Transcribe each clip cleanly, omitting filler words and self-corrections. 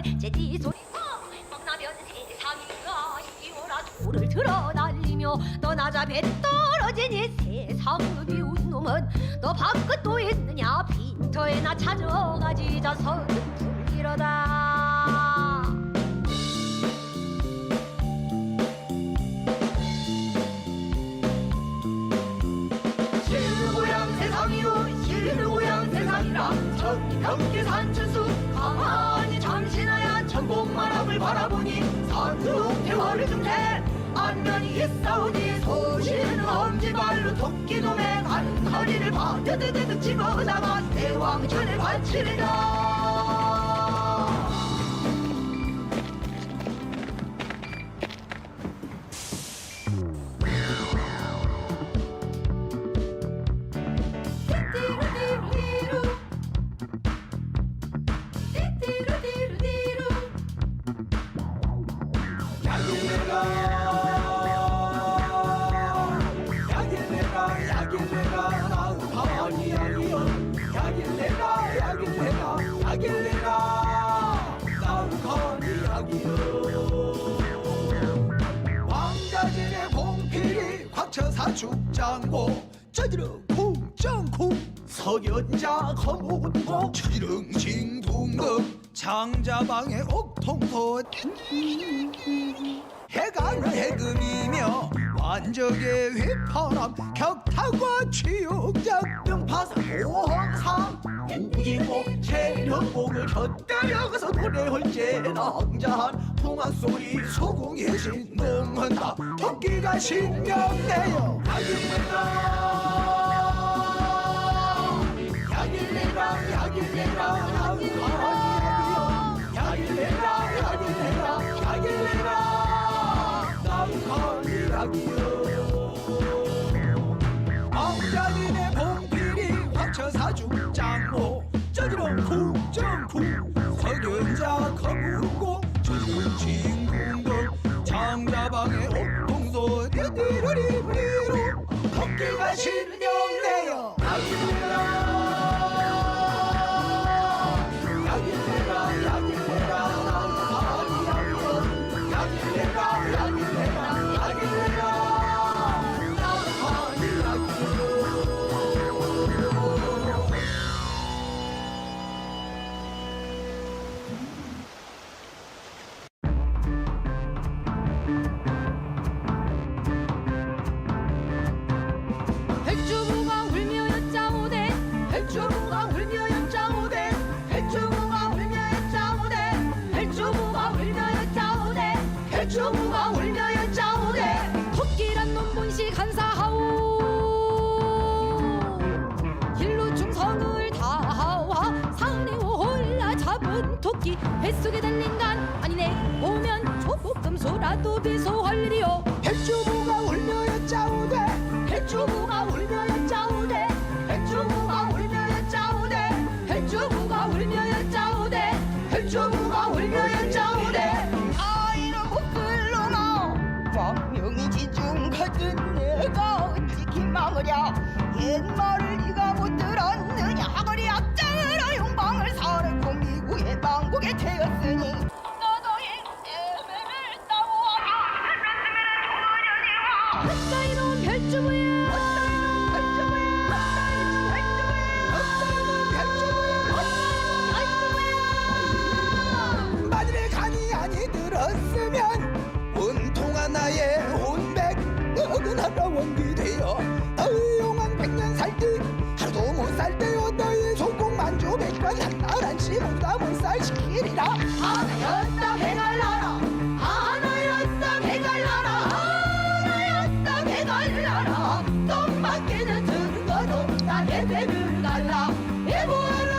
걸 제지 소리 멍나면 세상이가 이오라 돌을 들어 날리며 떠나자 배 떨어지니 세상 비운 놈은 너 밖에 또 있느냐 빈터에 나 찾아가지 자서는 불기로다. 실루고양 세상이요 실루고양 세상이라 천평계 산천수 가만히 잠시나야 천복만함을 바라보니 산속 대화를 중대 안면이 있사오니 소시는 엄지발로 토끼놈의 가는 허리를 바드드드득 집어다가 대왕천에 바치리라. 왕자진의 봉필이 곽천사 죽장고 저지릉 쿵짱쿵 석연자 거문고 저지릉 징둥금 장자방의 옥통도 해가는 해금이며 완적의 휘파람 격타과 취용장 등파사 호황사 우기고 체력복을 곁들여가서 노래할제 낭자한 풍악소리 소공의 신능한다 토끼가 신명내요 야길래라 야길래라 야길래라 야길래라 야길래라 야길래라 나우카리라기요 왕자님의 봉필이 황천사 죽장로 저지렁 쿵정쿵 석연자 거문고 저지렁 진궁동 장자방의 옥동소 띠띠리리리로 토끼가 신명내요 야길래라 야길래라 야길래라 야길래라 야길래라 백주부가 울며 여짜오대 백주부가 울며 여짜오대 백주부가 울며 여짜오대 백주부가 울며 여짜오대 백주부가 울며 여짜오대 토끼란 놈 본시 간사하오 길로 충성을 다하와 산에 올라 잡은 토끼 뱃속에 달린 간 아니네 오면 조금소라도 비소할리요 백주부가 울며 여짜오대 백주부가 울며 여짜오대 백주부가 울며 여짜오대 백주부가 울며 여짜오대 백주부가 울며 여짜오대 아이는 못들러나 왕명이 지중 같은 내가 어찌 기망하랴 옛말을 네가 못 들었느냐 거리 악자라 용방을 살고 미국의 망국에 태었으니 너도의 애매를 싸워라 헛다이놈 별주부야 만일에 간이 아니 들었으면 온통한 나의 혼백 어긋나라 원기 되어 너의 용한 백년 살기 하루도 못 살 때여 너의 소공 만주 백관 한나란 시보다 못 살 시키리라 하나였다 배갈라라 하나였다 배갈라라 하나였다 배갈라라 똥밖에는 증거도 나의 배를 갈라 해보아라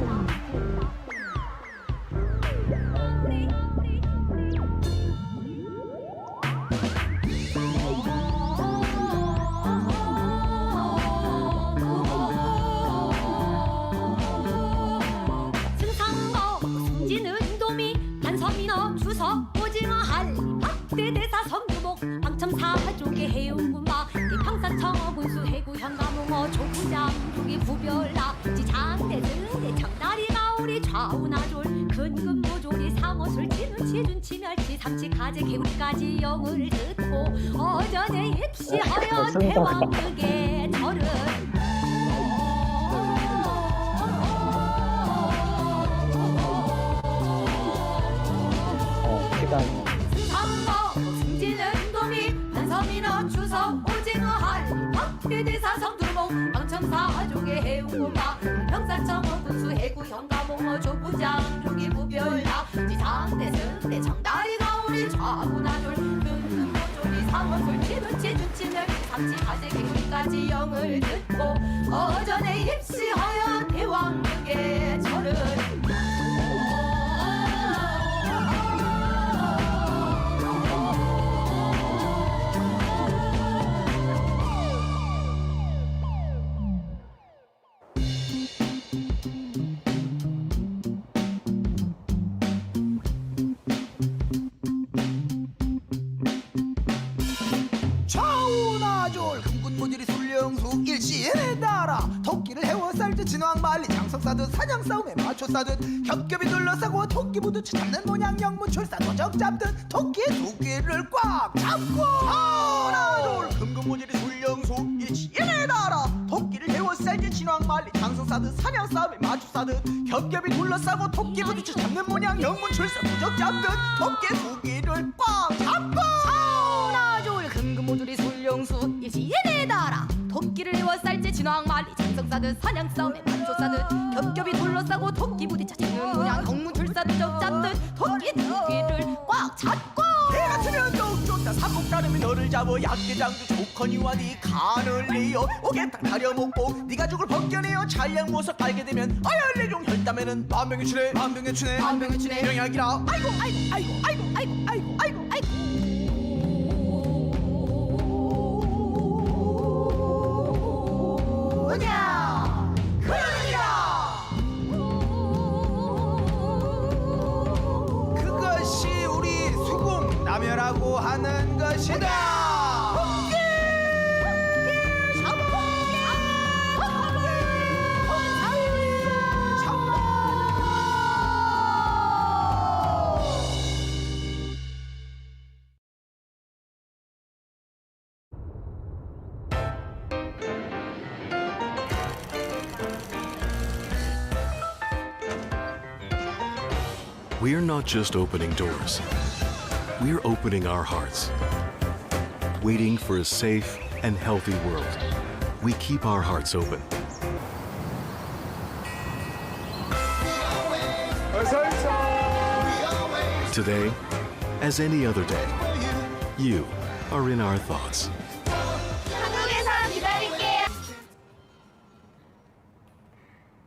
오징어 무별나 지장대 등대 청다리가 우리 좌우나졸 근근모조리 상어술 진우치 준치 멸치 삼치 가재 개구리까지 영을 듣고 어전에 입시하여 대왕극의 절은 승진은 도미 반섬이나 추석 오징어 할 박대대사성 두목 방청사족의 해운마 평산청어 군수 해구 현가몽어 조부장 조기 무별나 지상대 승대 청다리가 우리 좌우나졸 금금모조리 상어술 치두치 주치멸 삼치 가재 개구리까지 영을 듣고 어전에 입시하여 대왕극의 절은 좌우나졸 금군모질이 술령수 일시에 따라 토끼를 해워 쌀듯 진왕 말리 장석 싸듯 사냥 싸움에 마초 싸듯 겹겹이 둘러싸고 토끼 부두치 잡는 모양 영문 출사 도적 잡듯 토끼의 두 귀를 꽉 잡고 좌우나졸 금군모질이 술령수 일시에 따라 토끼를 해워 쌀듯 진왕 말리 장석 싸듯 사냥 싸움에 마초 싸듯 겹겹이 둘러싸고 토끼 부두치 잡는 모양 영문 출사 도적 잡듯 토끼의 두 귀를 꽉 잡고 좌우나졸 금근모조리 술령수 일시에 따라 토끼를 해워 쌀지 진왕 말리 장성 싸듯 사냥 싸움에 반초 싸듯 겹겹이 둘러싸고 토끼 부딪혀 잡는 모양 영문출사 도적 잡듯 토끼 두 귀를 꽉 잡고 개 같으면 쭉 쫓다 삼복 따르면 너를 잡어 약대장도 조커니와 네 간을 내어 오개탕 다려먹고 네가 죽을 벗겨내어 찰량 모서 깔게 되면 아열내종 혈담에는 만병의 춘에 만병의 춘에 만병의 춘에 명약이라 아이고 아이고 아이고 아이고 아이고 아이고 아이고 아이고 뭐냐 그러니라 그것이 우리 수궁남여라고 하는 것이다 We're not just opening doors. We're opening our hearts. Waiting for a safe and healthy world. We keep our hearts open. Today, as any other day, you are in our thoughts.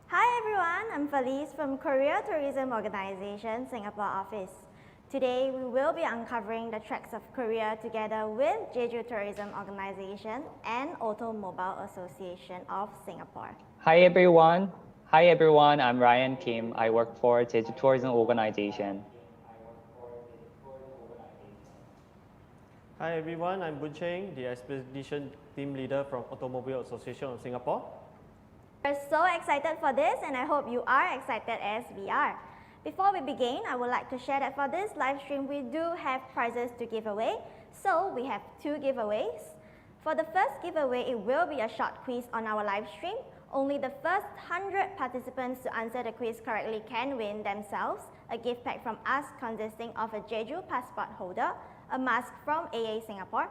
Hi everyone, I'm Felice from Jeju Tourism Organization, Singapore office. Today we will be uncovering the tracks of Korea together with Jeju Tourism Organization and Automobile Association of Singapore. Hi everyone. I'm Ryan Kim. I work for Jeju Tourism Organization. Hi everyone, I'm Boon Cheng, the Expedition Team Leader from Automobile Association of Singapore. We're so excited for this and I hope you are excited as we are. Before we begin, I would like to share that for this live stream, we do have prizes to give away. So we have two giveaways. For the first giveaway, it will be a short quiz on our live stream. Only the first 100 participants to answer the quiz correctly can win themselves a gift pack from us consisting of a Jeju passport holder, a mask from AA Singapore,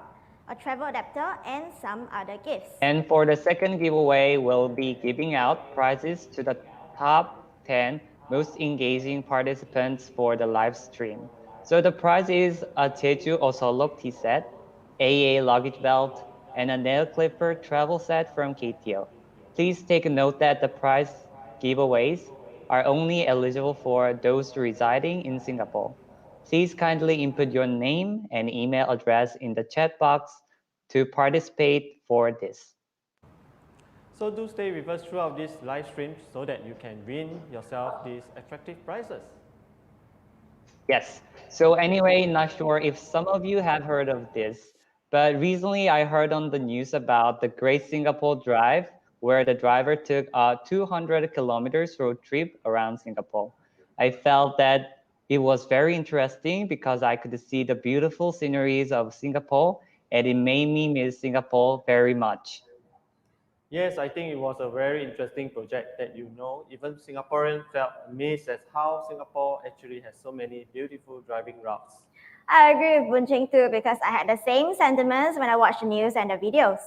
a travel adapter, and some other gifts. And for the second giveaway, we'll be giving out prizes to the top 10 most engaging participants for the live stream. So the prize is a Jeju Osolok tea set, AA luggage belt, and a nail clipper travel set from KTO. Please take a note that the prize giveaways are only eligible for those residing in Singapore. Please kindly input your name and email address in the chat box to participate for this. So do stay with us throughout this live stream so that you can win yourself these attractive prizes. Yes. So anyway, not sure if some of you have heard of this, but recently I heard on the news about the Great Singapore Drive, where the driver took a 200 kilometers road trip around Singapore. I felt that it was very interesting because I could see the beautiful sceneries of Singapore, and it made me miss Singapore very much. Yes, I think it was a very interesting project that even Singaporeans felt amazed at how Singapore actually has so many beautiful driving routes. I agree with Bunching too because I had the same sentiments when I watched the news and the videos.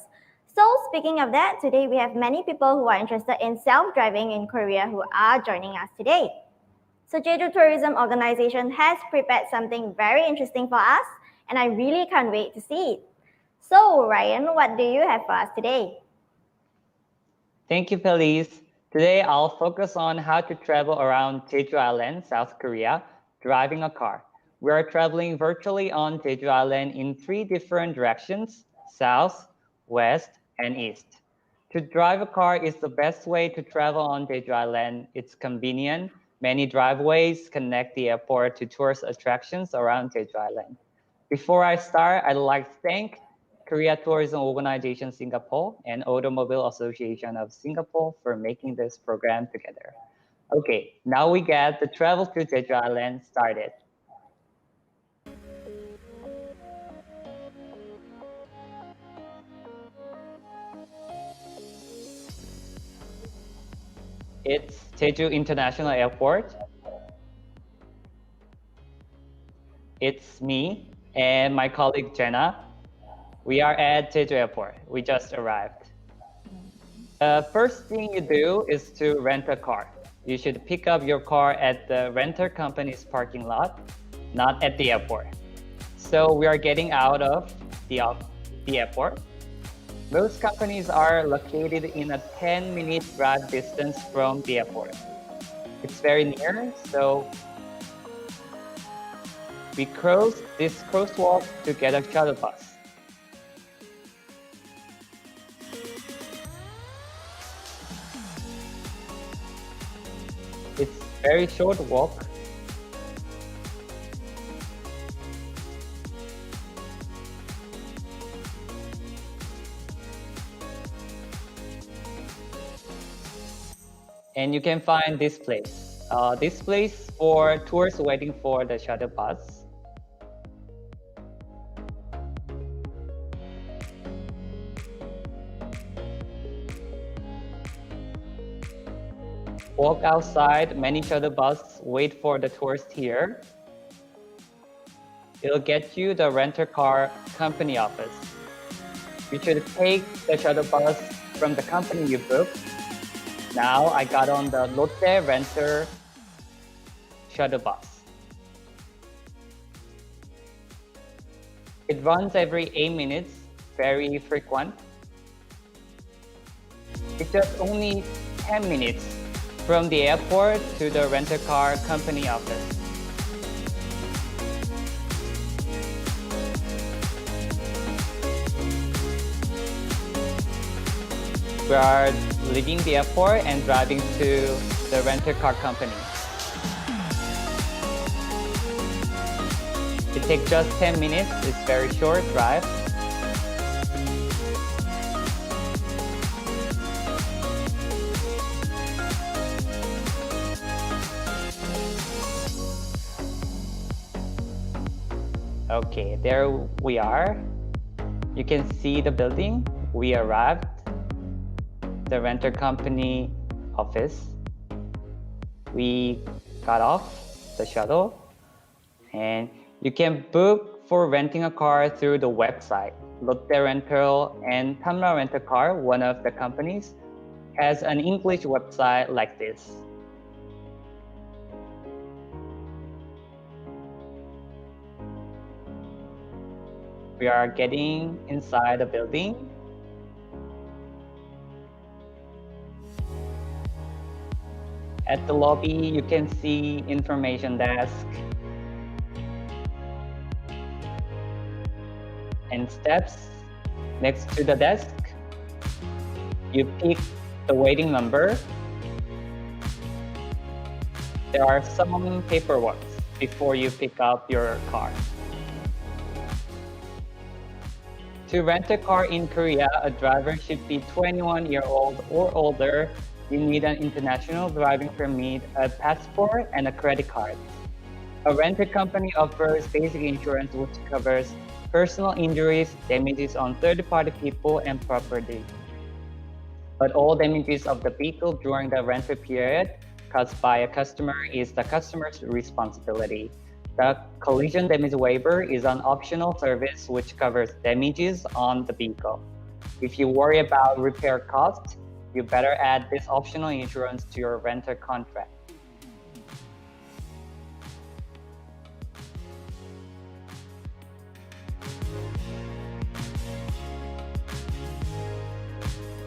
So speaking of that, today we have many people who are interested in self-driving in Korea who are joining us today. So Jeju Tourism Organization has prepared something very interesting for us and I really can't wait to see it. So Ryan, what do you have for us today? Thank you, Felice. Today, I'll focus on how to travel around Jeju Island, South Korea, driving a car. We are traveling virtually on Jeju Island in 3 different directions, south, west, and east. To drive a car is the best way to travel on Jeju Island. It's convenient. Many driveways connect the airport to tourist attractions around Jeju Island. Before I start, I'd like to thank Korea Tourism Organization Singapore and Automobile Association of Singapore for making this program together. Okay, now we get the travel to Jeju Island started. It's Jeju International Airport. It's me and my colleague Jenna. We are at Jeju Airport. We just arrived. The first thing you do is to rent a car. You should pick up your car at the renter company's parking lot, not at the airport. So we are getting out of the airport. Most companies are located in a 10-minute drive distance from the airport. It's very near, so we cross this crosswalk to get a shuttle bus. It's very short walk. And you can find this place. This place for tourists waiting for the shuttle bus. Walk outside, many shuttle buses wait for the tourist here. It'll get you the rental car company office. You should take the shuttle bus from the company you booked. Now I got on the Lotte Renter shuttle bus. It runs every 8 minutes, very frequent. It's just only 10 minutes from the airport to the rental car company office. We are leaving the airport and driving to the rental car company. It takes just 10 minutes. It's very short drive. Okay, there we are. You can see the building. We arrived. The renter company office. We got off the shuttle and you can book for renting a car through the website. Lotte Rental and Tamra Rent a Car, one of the companies, has an English website like this. We are getting inside the building. At the lobby, you can see information desk and steps. Next to the desk, you pick the waiting number. There are some paperwork before you pick up your car. To rent a car in Korea, a driver should be 21-year-old or older. You need an international driving permit, a passport, and a credit card. A rental company offers basic insurance which covers personal injuries, damages on third-party people, and property. But all damages of the vehicle during the rental period caused by a customer is the customer's responsibility. The collision damage waiver is an optional service which covers damages on the vehicle. If you worry about repair costs, you better add this optional insurance to your rental contract.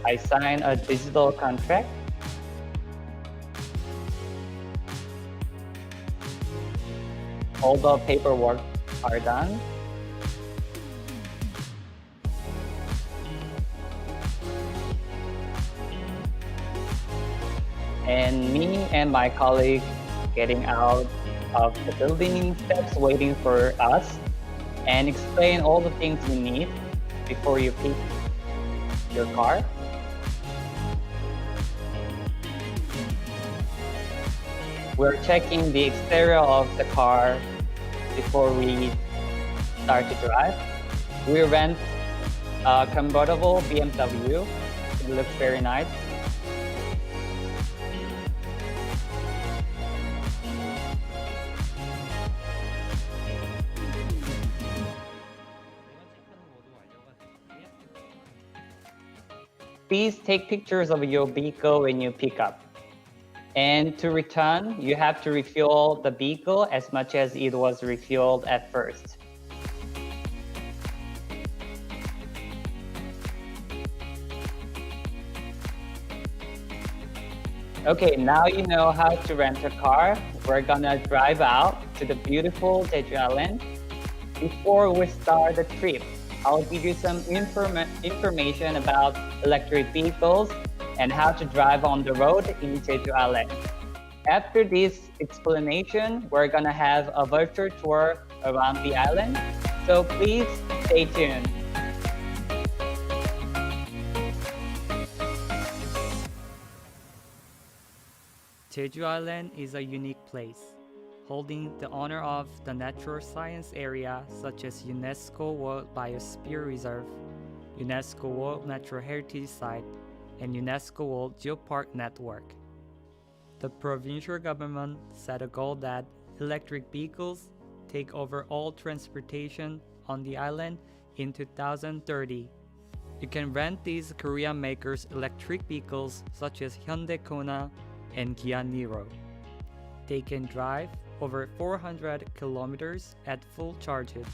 I sign a digital contract. All the paperwork are done. And me and my colleague getting out of the building steps waiting for us and explain all the things you need before you pick your car. We're checking the exterior of the car before we start to drive. We rent a convertible BMW. It looks very nice. Please take pictures of your vehicle when you pick up. And to return, you have to refuel the vehicle as much as it was refueled at first. Okay, now you know how to rent a car. We're gonna drive out to the beautiful Jeju Island. Before we start the trip, I'll give you some information about electric vehicles and how to drive on the road in Jeju Island. After this explanation, we're gonna have a virtual tour around the island, so please stay tuned. Jeju Island is a unique place, holding the honor of the natural science area such as UNESCO World Biosphere Reserve, UNESCO World Natural Heritage Site, and UNESCO World Geopark Network. The provincial government set a goal that electric vehicles take over all transportation on the island in 2030. You can rent these Korean makers' electric vehicles such as Hyundai Kona and Kia Niro. They can drive over 400 kilometers at full charges.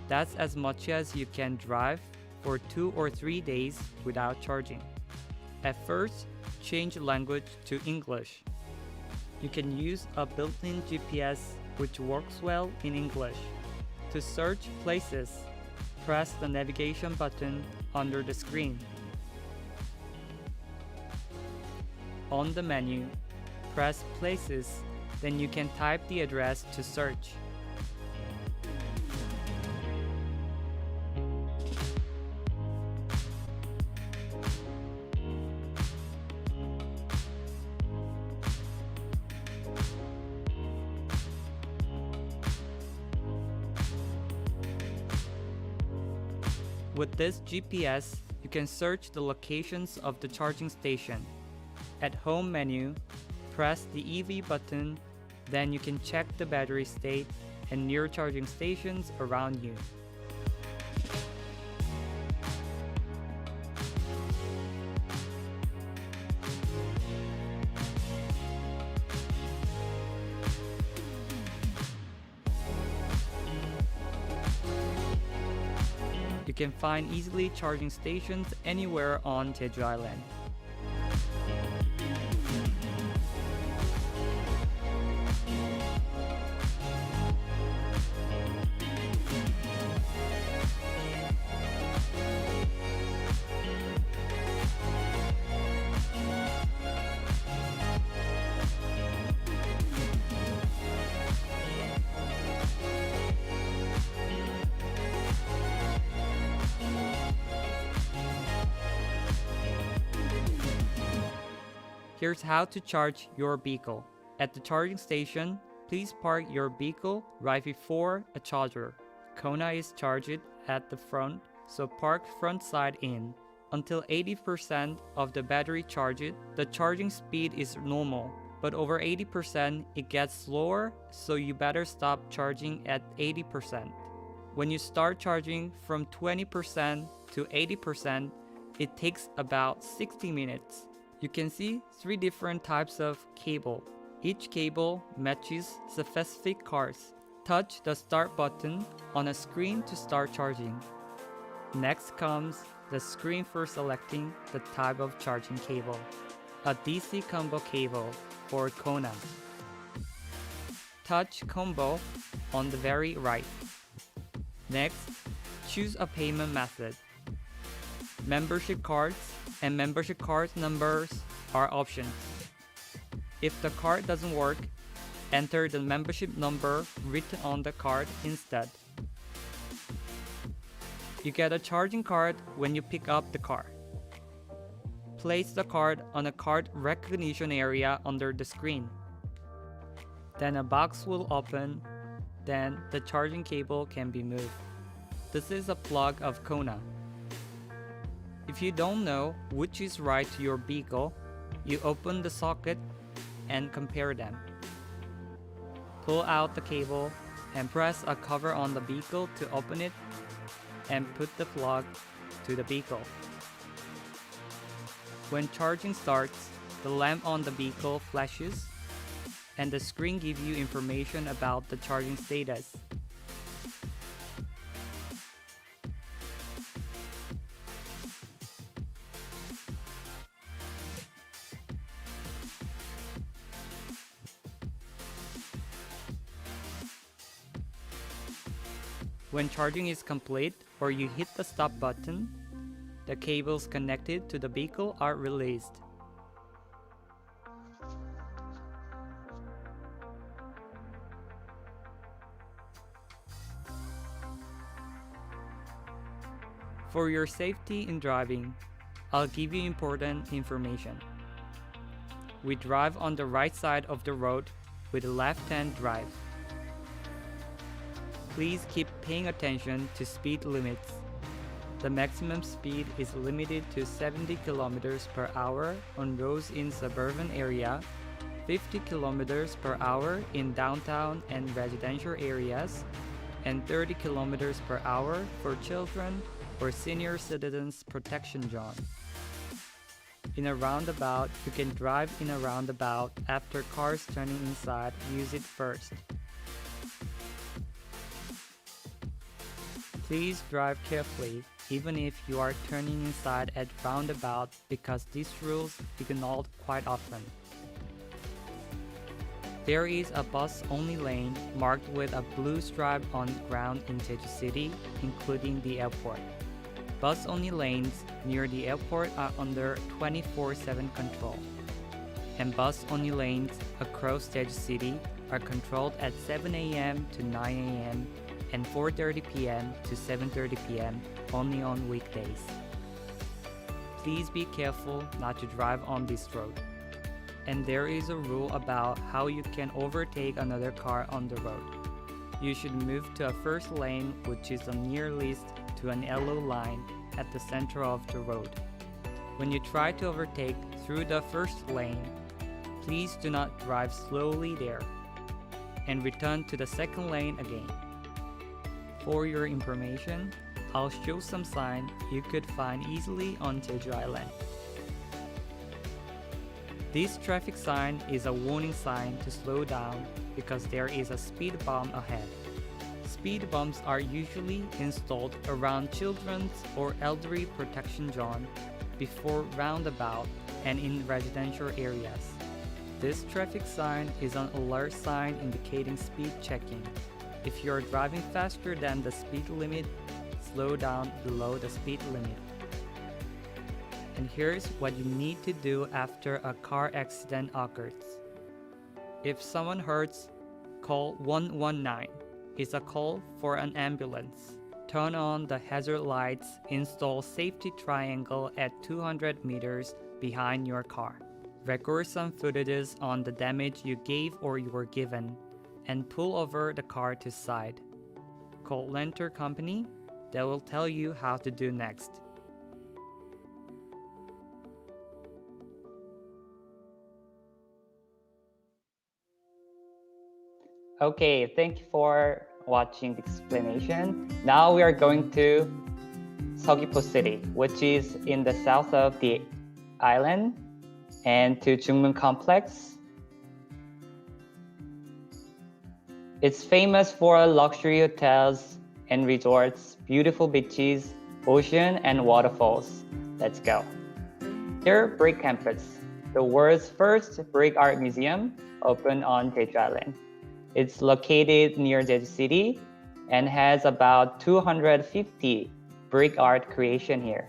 That's as much as you can drive for 2 or 3 days without charging. At first, change language to English. You can use a built-in GPS which works well in English. To search places, press the navigation button under the screen. On the menu, press Places, then you can type the address to search. With this GPS, you can search the locations of the charging station. At Home menu, press the EV button, then you can check the battery state and near charging stations around you. You can find easily charging stations anywhere on Jeju Island. Here's how to charge your vehicle. At the charging station, please park your vehicle right before a charger. Kona is charged at the front, so park front side in. Until 80% of the battery charged, the charging speed is normal, but over 80% it gets slower, so you better stop charging at 80%. When you start charging from 20% to 80%, it takes about 60 minutes. You can see 3 different types of cable. Each cable matches specific cars. Touch the start button on a screen to start charging. Next comes the screen for selecting the type of charging cable. A DC combo cable or Kona. Touch combo on the very right. Next, choose a payment method. Membership cards and membership card numbers are options. If the card doesn't work, enter the membership number written on the card instead. You get a charging card when you pick up the car. Place the card on a card recognition area under the screen. Then a box will open, then the charging cable can be moved. This is a plug of Kona. If you don't know which is right to your vehicle, you open the socket and compare them. Pull out the cable and press a cover on the vehicle to open it and put the plug to the vehicle. When charging starts, the lamp on the vehicle flashes and the screen gives you information about the charging status. When charging is complete or you hit the stop button, the cables connected to the vehicle are released. For your safety in driving, I'll give you important information. We drive on the right side of the road with a left-hand drive. Please keep paying attention to speed limits. The maximum speed is limited to 70 km per hour on roads in suburban area, 50 km per hour in downtown and residential areas, and 30 km per hour for children or senior citizens protection zone. In a roundabout, you can drive in a roundabout after cars turning inside use it first. Please drive carefully even if you are turning inside at roundabout because these rules ignored quite often. There is a bus-only lane marked with a blue stripe on the ground in Jeju City, including the airport. Bus-only lanes near the airport are under 24/7 control, and bus-only lanes across Jeju City are controlled at 7 a.m. to 9 a.m. and 4:30 p.m. to 7:30 p.m. only on weekdays. Please be careful not to drive on this road. And there is a rule about how you can overtake another car on the road. You should move to a first lane, which is the nearest to an yellow line at the center of the road. When you try to overtake through the first lane, please do not drive slowly there and return to the second lane again. For your information, I'll show some signs you could find easily on Jeju Island. This traffic sign is a warning sign to slow down because there is a speed bump ahead. Speed bumps are usually installed around children's or elderly protection zone, before roundabout, and in residential areas. This traffic sign is an alert sign indicating speed checking. If you are driving faster than the speed limit, slow down below the speed limit. And here's what you need to do after a car accident occurs. If someone hurts, call 119. It's a call for an ambulance. Turn on the hazard lights, install safety triangle at 200 meters behind your car. record some footages on the damage you gave or you were given, and pull over the car to side. Call Renter Company. They will tell you how to do next. Okay, thank you for watching the explanation. Now we are going to Seogwipo City, which is in the south of the island, and to Jungmun Complex. It's famous for luxury hotels and resorts, beautiful beaches, ocean, and waterfalls. Let's go. Here, Brick Campus, the world's first brick art museum, opened on Jeju Island. It's located near Jeju City and has about 250 brick art creation here.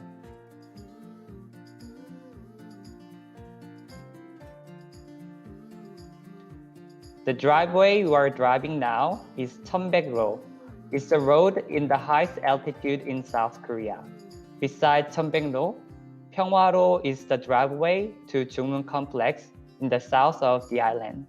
The driveway you are driving now is Cheonbaek Road. It's a road in the highest altitude in South Korea. Besides Cheonbaek Road, Pyeonghwa-ro is the driveway to Jungmun Complex in the south of the island.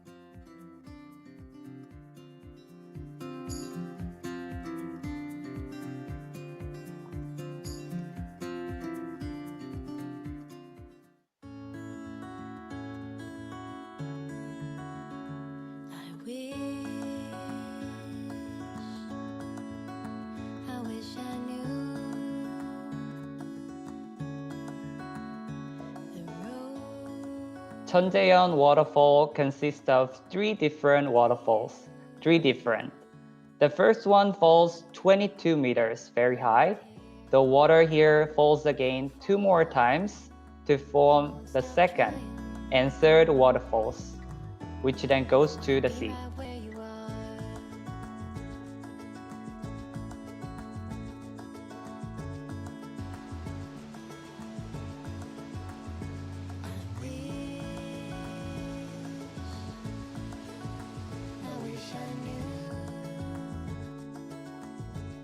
Cheonjeon waterfall consists of three different waterfalls. The first one falls 22 meters, very high. The water here falls again 2 more times to form the second and third waterfalls, which then goes to the sea.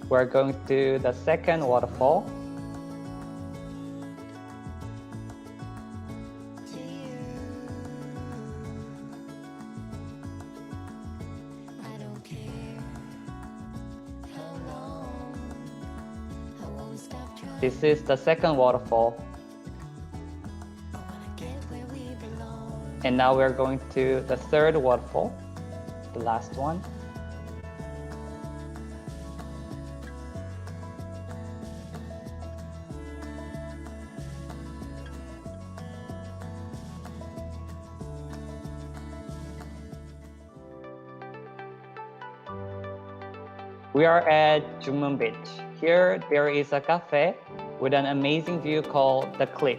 We're going to the second waterfall. This is the second waterfall. And now we're going to the third waterfall, the last one. We are at Jungmun Beach. Here, there is a cafe with an amazing view called The Cliff.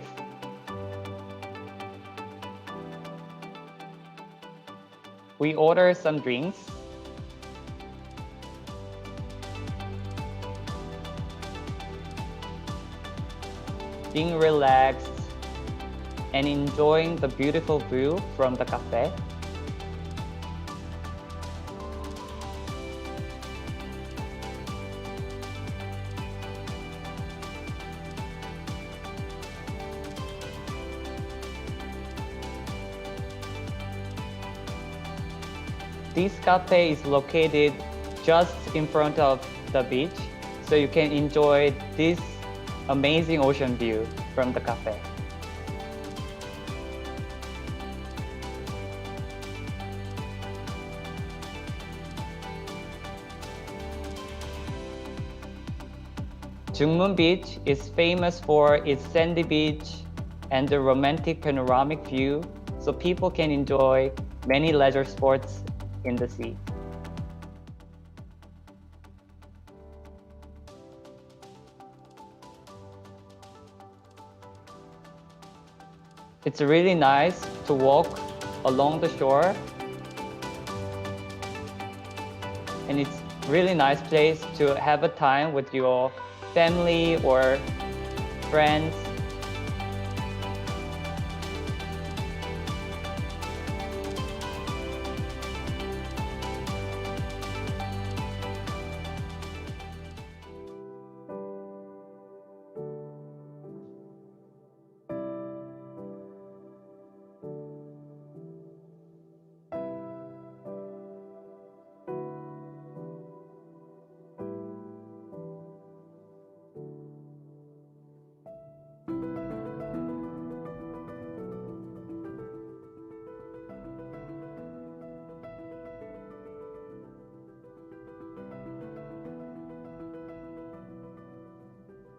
We order some drinks. Being relaxed and enjoying the beautiful view from the cafe. This cafe is located just in front of the beach, so you can enjoy this amazing ocean view from the cafe. Jungmun Beach is famous for its sandy beach and the romantic panoramic view, so people can enjoy many leisure sports in the sea. It's really nice to walk along the shore, and it's really nice place to have a time with your family or friends.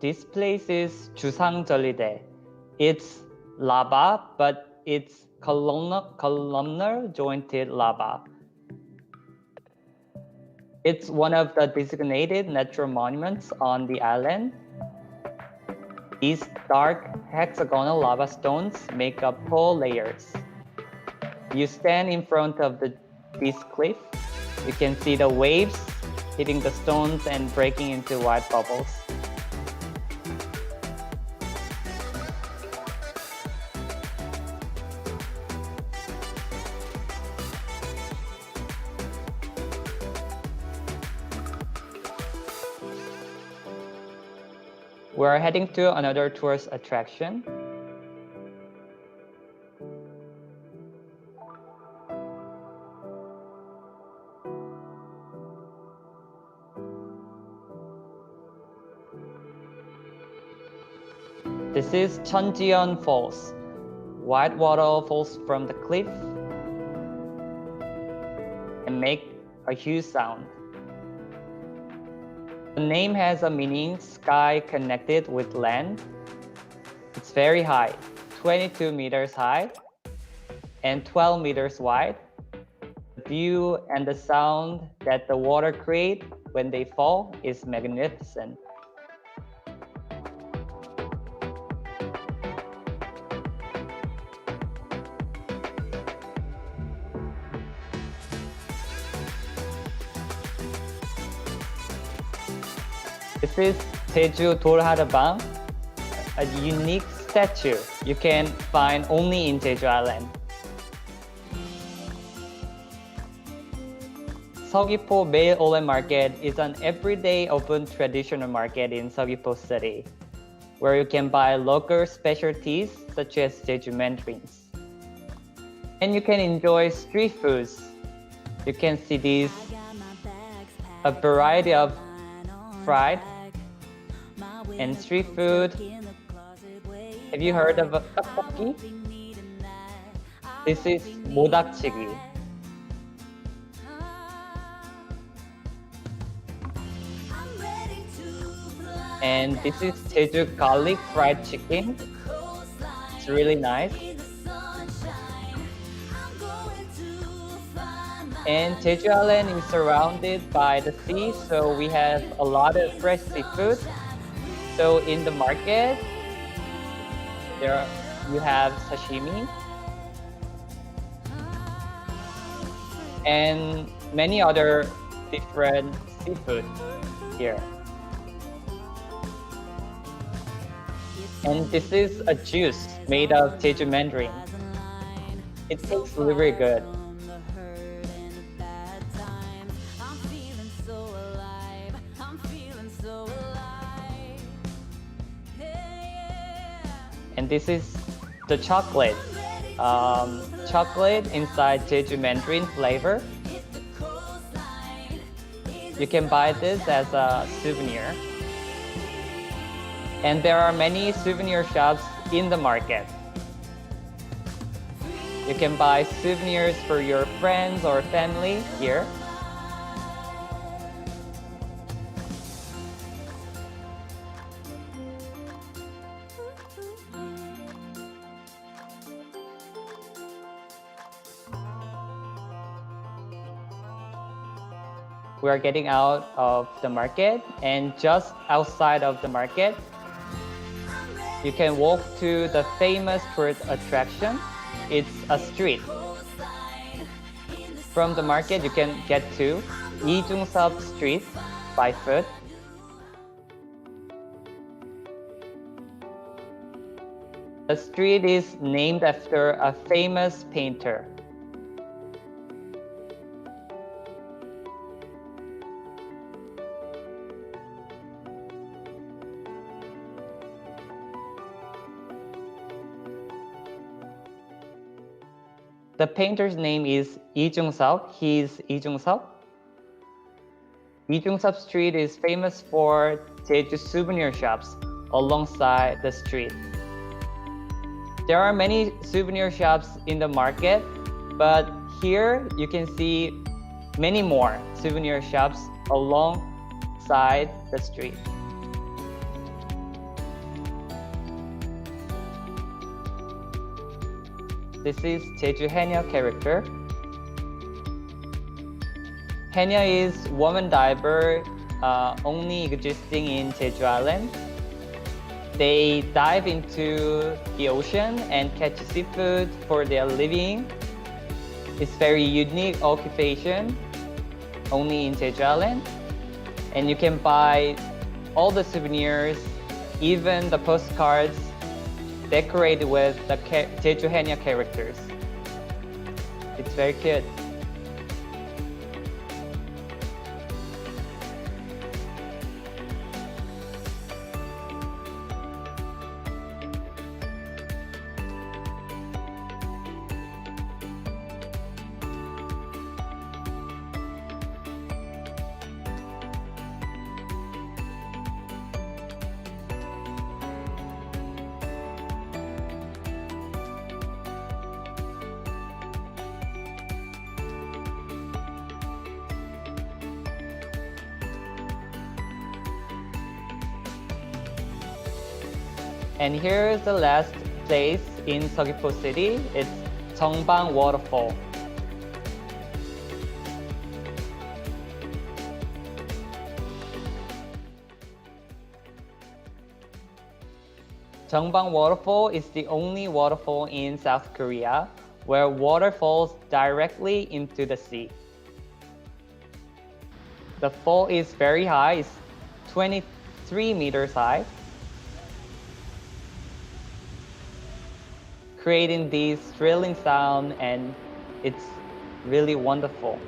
this place is 주상절리대. It's lava, but it's columnar jointed lava. It's one of the designated natural monuments on the island. These dark hexagonal lava stones make up tall layers. You stand in front of this cliff. You can see the waves hitting the stones and breaking into white bubbles. We're heading to another tourist attraction. This is Cheonjeon Falls. White water falls from the cliff and make a huge sound. The name has a meaning, sky connected with land. It's very high, 22 meters high and 12 meters wide. The view and the sound that the water create when they fall is magnificent. This is Jeju Tourism, a unique statue you can find only in Jeju Island. Seogwipo Mail Online Market is an everyday open traditional market in Seogwipo City, where you can buy local specialties such as Jeju mandarins. And you can enjoy street foods. You can see these, a variety of fried and street food. Have you heard of a tteokbokki? This is 모닥치기. And this is Jeju garlic fried chicken. It's really nice. And Jeju Island is surrounded by the sea, so we have a lot of fresh seafood. So in the market, you have sashimi and many other different seafood here. And this is a juice made of Jeju mandarin. It tastes very good. And this is the chocolate. Chocolate inside Jeju mandarin flavor. You can buy this as a souvenir. And there are many souvenir shops in the market. You can buy souvenirs for your friends or family here. We are getting out of the market, and just outside of the market, you can walk to the famous tourist attraction. It's a street. From the market, you can get to Ijungsop Street by foot. The street is named after a famous painter. The painter's name is Ijungsop. He's Ijungsop. Ijungsop Street is famous for Jeju souvenir shops alongside the street. There are many souvenir shops in the market, but here you can see many more souvenir shops alongside the street. This is Jeju Haenyeo character. Haenyeo is woman diver only existing in Jeju Island. They dive into the ocean and catch seafood for their living. It's very unique occupation, only in Jeju Island. And you can buy all the souvenirs, even the postcards decorated with the Jeju Haenyeo characters. It's very cute. And here's the last place in Seogwipo City. It's Jeongbang Waterfall. Jeongbang Waterfall is the only waterfall in South Korea where water falls directly into the sea. The fall is very high, it's 23 meters high, creating this thrilling sound, and it's really wonderful.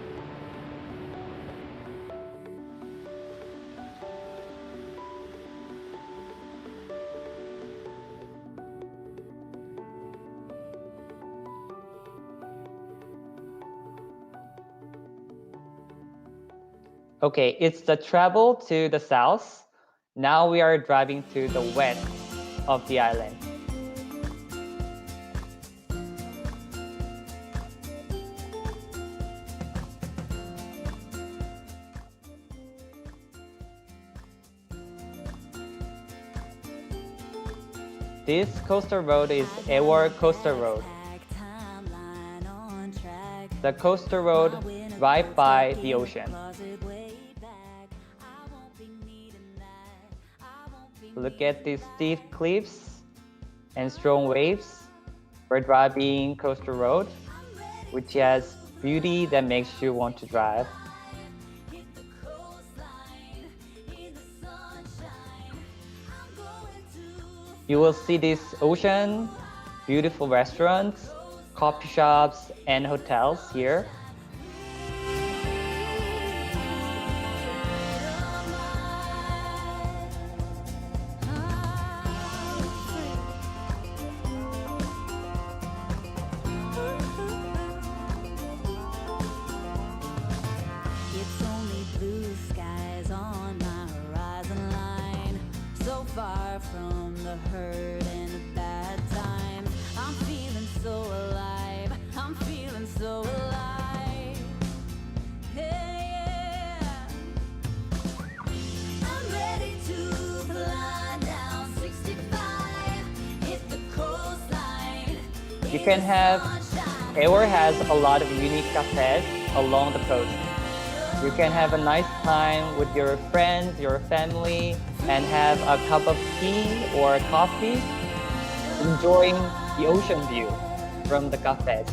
Okay, it's the travel to the south. Now we are driving to the west of the island. This coastal road is Ewol Coastal Road. The coastal road right by the ocean. Look at these steep cliffs and strong waves. We're driving coastal road, which has beauty that makes you want to drive. You will see this ocean, beautiful restaurants, coffee shops, and hotels here. It's only blue skies on my horizon line. So far from the hurt and the bad times. I'm feeling so alive. I'm feeling so alive. Yeah. I'm ready to fly down 65. Hit the coastline. You can have, Ewol has a lot of unique cafes along the coast. You can have a nice time with your friends, your family, and have a cup of tea or coffee, enjoying the ocean view from the cafes.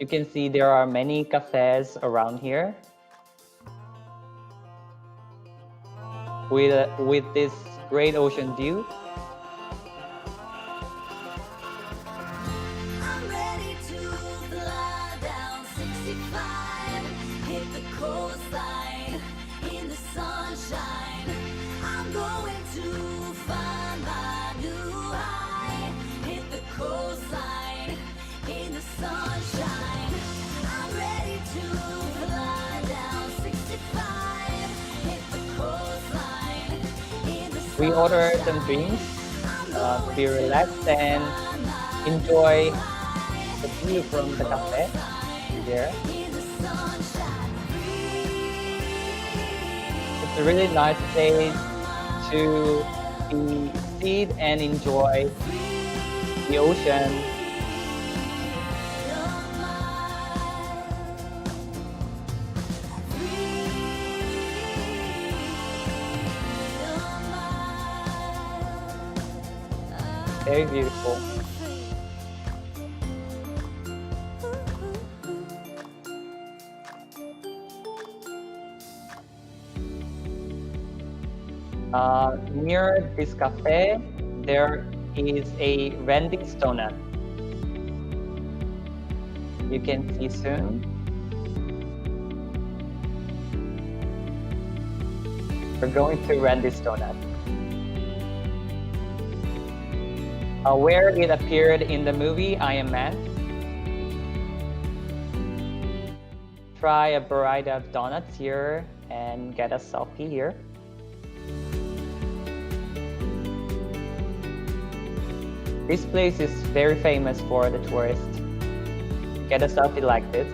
You can see there are many cafes around here with this great ocean view. I'm ready to fly down 65. Hit the coastline in the sunshine. I'm going to find my new high. Hit the coastline in the sunshine. I'm ready to fly down 65. Hit the coastline in the sunshine. We ordered some drinks to be relaxed and enjoy the view from the cafe here. It's a really nice place to we sit and enjoy the ocean. Very beautiful. Near this cafe, there is a Wendy's donut. You can see soon. We're going to Wendy's donut. Where it appeared in the movie Iron Man. Try a variety of donuts here and get a selfie here. This place is very famous for the tourists. Get a selfie like this.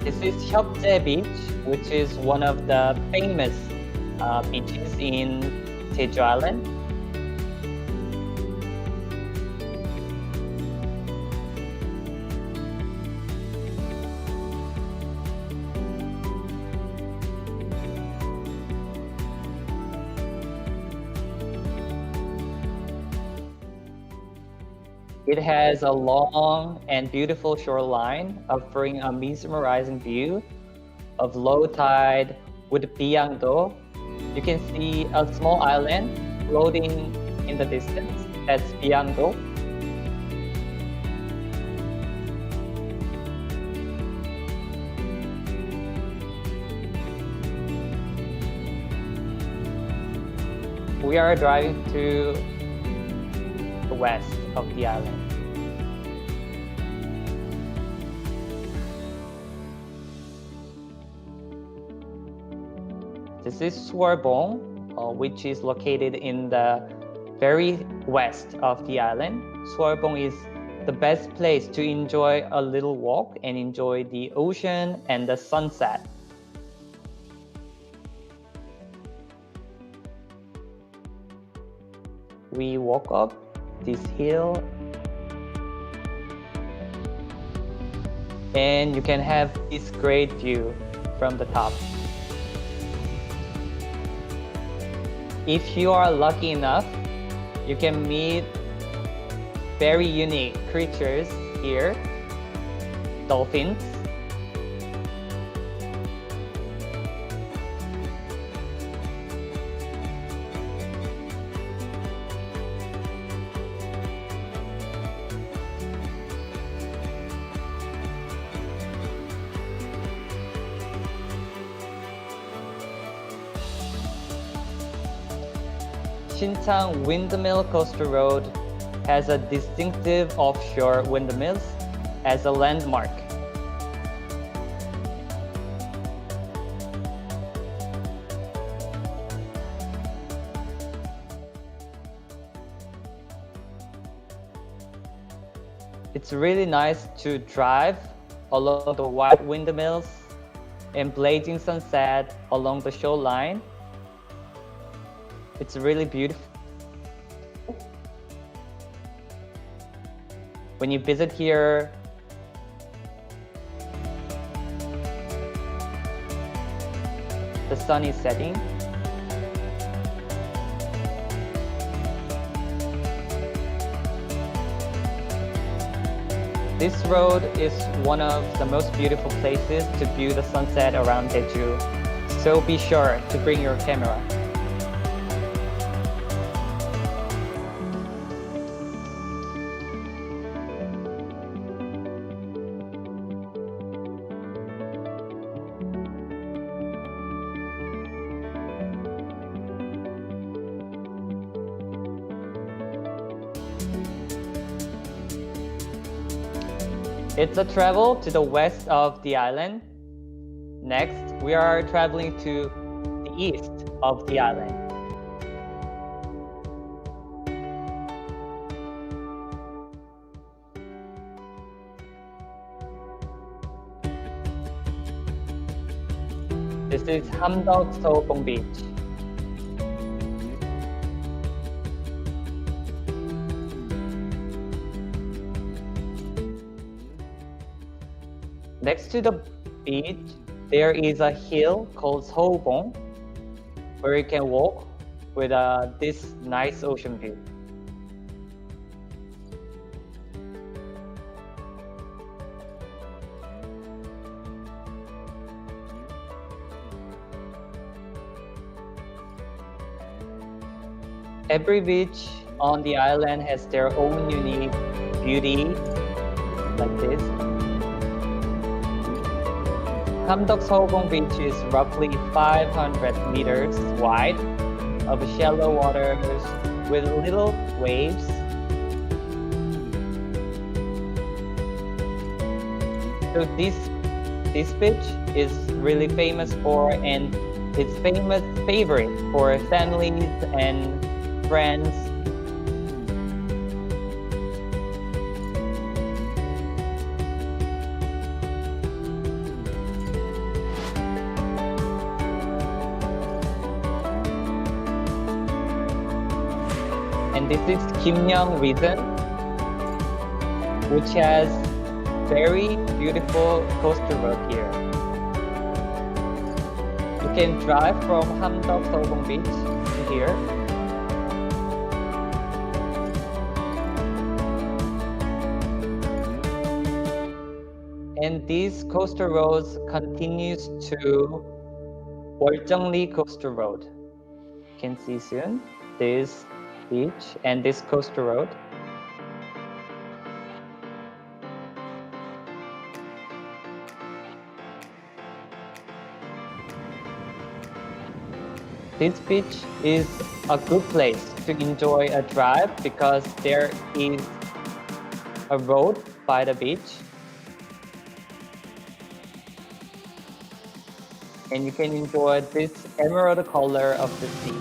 This is Hyokjae Beach, which is one of the famous beaches in Jeju Island. It has a long and beautiful shoreline offering a mesmerizing view of low tide with Byangdo. You can see a small island floating in the distance. That's Byangdo. We are driving to the west of the island. This is Suorbong, which is located in the very west of the island. Suorbong is the best place to enjoy a little walk and enjoy the ocean and the sunset. We walk up this hill and you can have this great view from the top. If you are lucky enough, you can meet very unique creatures here, dolphins. Shinchang Windmill Coastal Road has a distinctive offshore windmills as a landmark. It's really nice to drive along the white windmills and blazing sunset along the shoreline. It's really beautiful. When you visit here, the sun is setting. This road is one of the most beautiful places to view the sunset around Jeju, so be sure to bring your camera. It's a travel to the west of the island. Next, we are traveling to the east of the island. This is Hamdok Sogong Beach. Next to the beach, there is a hill called Seobong, where you can walk with this nice ocean view. Every beach on the island has their own unique beauty, like this. Hamdok Seobong Beach is roughly 500 meters wide, of shallow waters with little waves. So this beach is really famous for, and it's favorite for families and friends. And this is Kimyeong Reason, which has very beautiful coastal road here. You can drive from Hamdok Seobong Beach to here. And these coastal roads continues to Woljeongli Coastal Road. You can see soon this beach and this coastal road. This beach is a good place to enjoy a drive because there is a road by the beach. And you can enjoy this emerald color of the sea.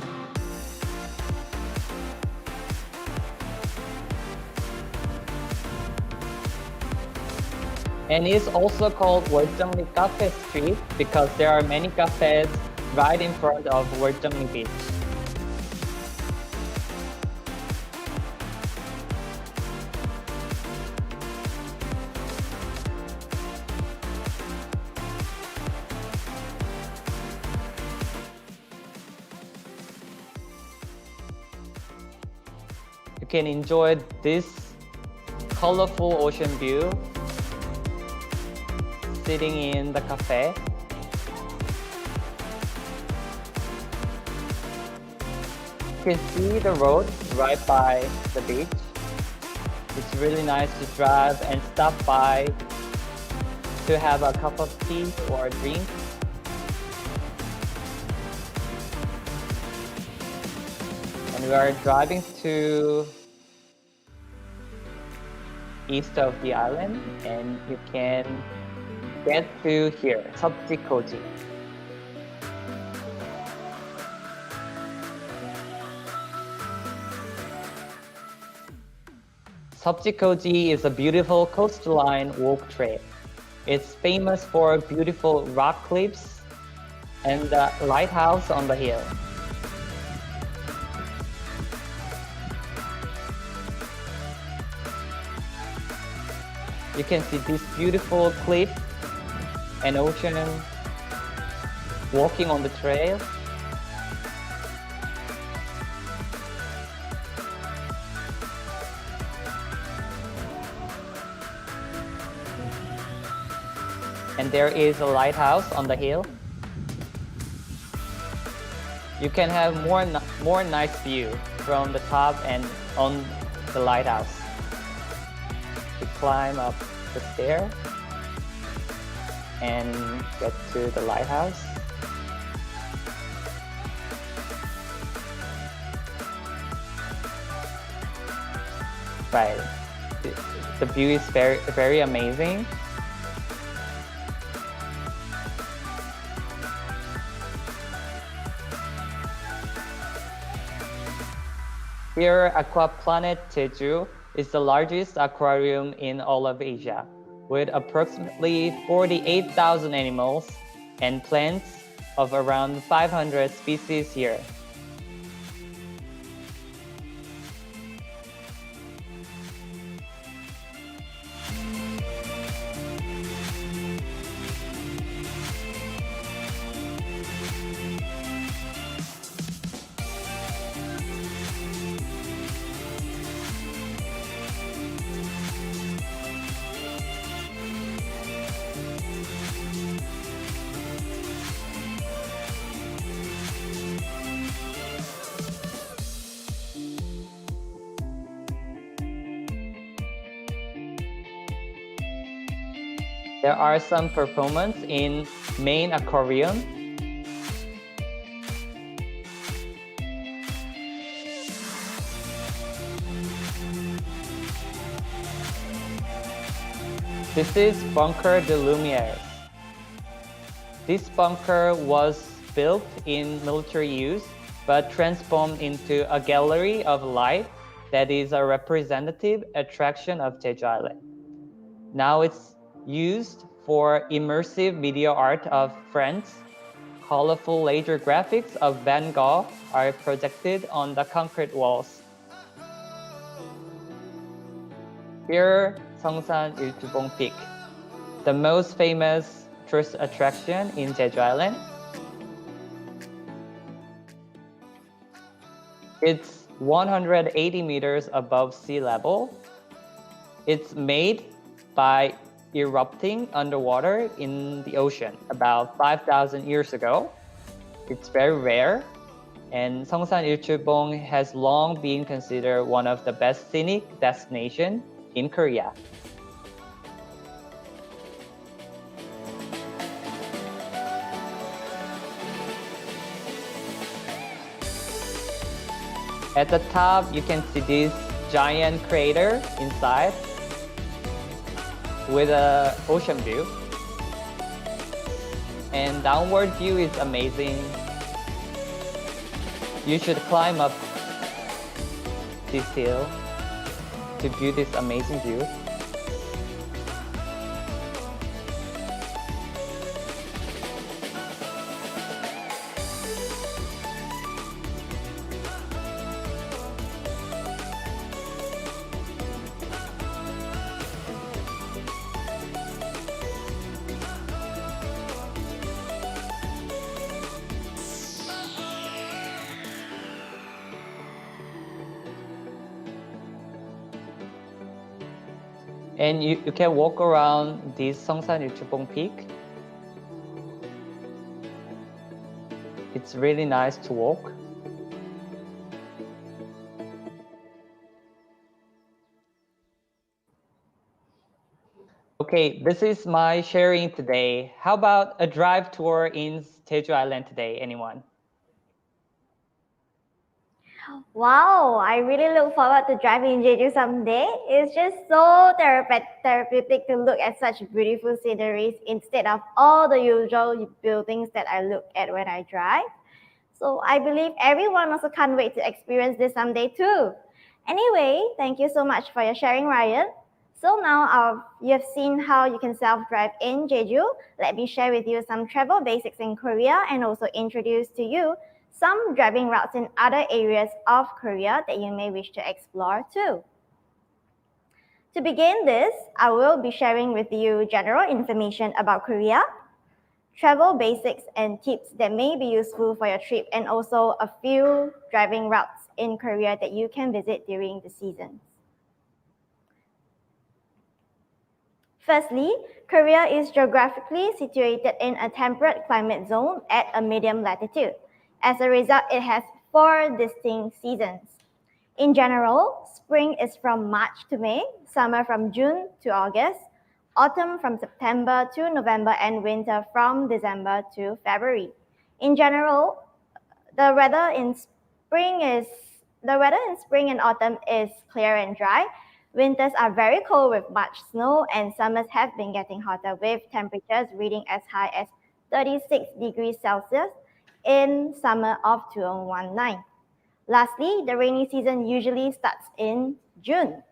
And it's also called Woljeongli Cafe Street because there are many cafes right in front of Woljeongli Beach. You can enjoy this colorful ocean view sitting in the cafe. You can see the road right by the beach. It's really nice to drive and stop by to have a cup of tea or a drink. And we are driving to east of the island, and you can get to here, Seopji-Koji. Seopji-Koji is a beautiful coastline walk trail. It's famous for beautiful rock cliffs and the lighthouse on the hill. You can see this beautiful cliff and ocean walking on the trail. And there is a lighthouse on the hill. You can have more nice view from the top and on the lighthouse. You climb up the stair and get to the lighthouse. Right, the view is very amazing. Here, Aquaplanet Jeju is the largest aquarium in all of Asia, with approximately 48,000 animals and plants of around 500 species here. There are some performance in main aquarium. This is Bunker de Lumière. This bunker was built in military use, but transformed into a gallery of light that is a representative attraction of Jeju Island. Now it's used for immersive video art of friends. Colorful laser graphics of Van Gogh are projected on the concrete walls. Here, Seongsan Ilchubong Peak, the most famous tourist attraction in Jeju Island. It's 180 meters above sea level. It's made by erupting underwater in the ocean about 5,000 years ago. It's very rare, and Seongsan Ilchulbong has long been considered one of the best scenic destinations in Korea. At the top, you can see this giant crater inside with an ocean view. And downward view is amazing. You should climb up this hill to view this amazing view. And you can walk around this Seongsan Ilchulbong Peak. It's really nice to walk. Okay, this is my sharing today. How about a drive tour in Jeju Island today? Anyone? Wow, I really look forward to driving in Jeju someday. It's just so therapeutic to look at such beautiful sceneries instead of all the usual buildings that I look at when I drive. So I believe everyone also can't wait to experience this someday too. Anyway, thank you so much for your sharing, Ryan. So now you have seen how you can self-drive in Jeju. Let me share with you some travel basics in Korea and also introduce to you some driving routes in other areas of Korea that you may wish to explore too. To begin this, I will be sharing with you general information about Korea, travel basics and tips that may be useful for your trip, and also a few driving routes in Korea that you can visit during the seasons. Firstly, Korea is geographically situated in a temperate climate zone at a medium latitude. As a result, it has 4 distinct seasons. In general, spring is from March to May, summer from June to August, autumn from September to November, and winter from December to February. In general, the weather in spring and autumn is clear and dry. Winters are very cold with much snow, and summers have been getting hotter with temperatures reading as high as 36 degrees Celsius in summer of 2019. Lastly, the rainy season usually starts in June.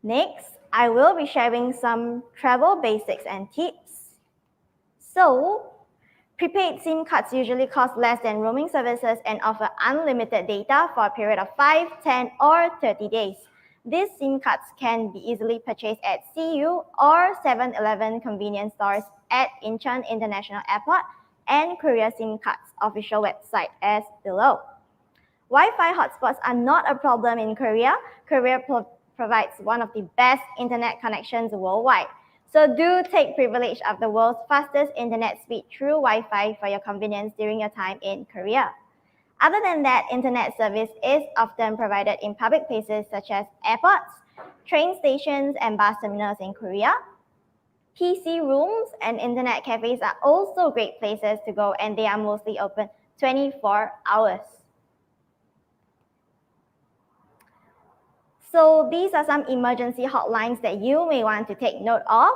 Next, I will be sharing some travel basics and tips. So, Prepaid SIM cards usually cost less than roaming services and offer unlimited data for a period of 5, 10, or 30 days. These SIM cards can be easily purchased at CU or 7-Eleven convenience stores at Incheon International Airport and Korea SIM Cards official website as below. Wi-Fi hotspots are not a problem in Korea. Korea provides one of the best internet connections worldwide. So do take privilege of the world's fastest internet speed through Wi-Fi for your convenience during your time in Korea. Other than that, internet service is often provided in public places such as airports, train stations, and bus terminals in Korea. PC rooms and internet cafes are also great places to go, and they are mostly open 24 hours. So these are some emergency hotlines that you may want to take note of.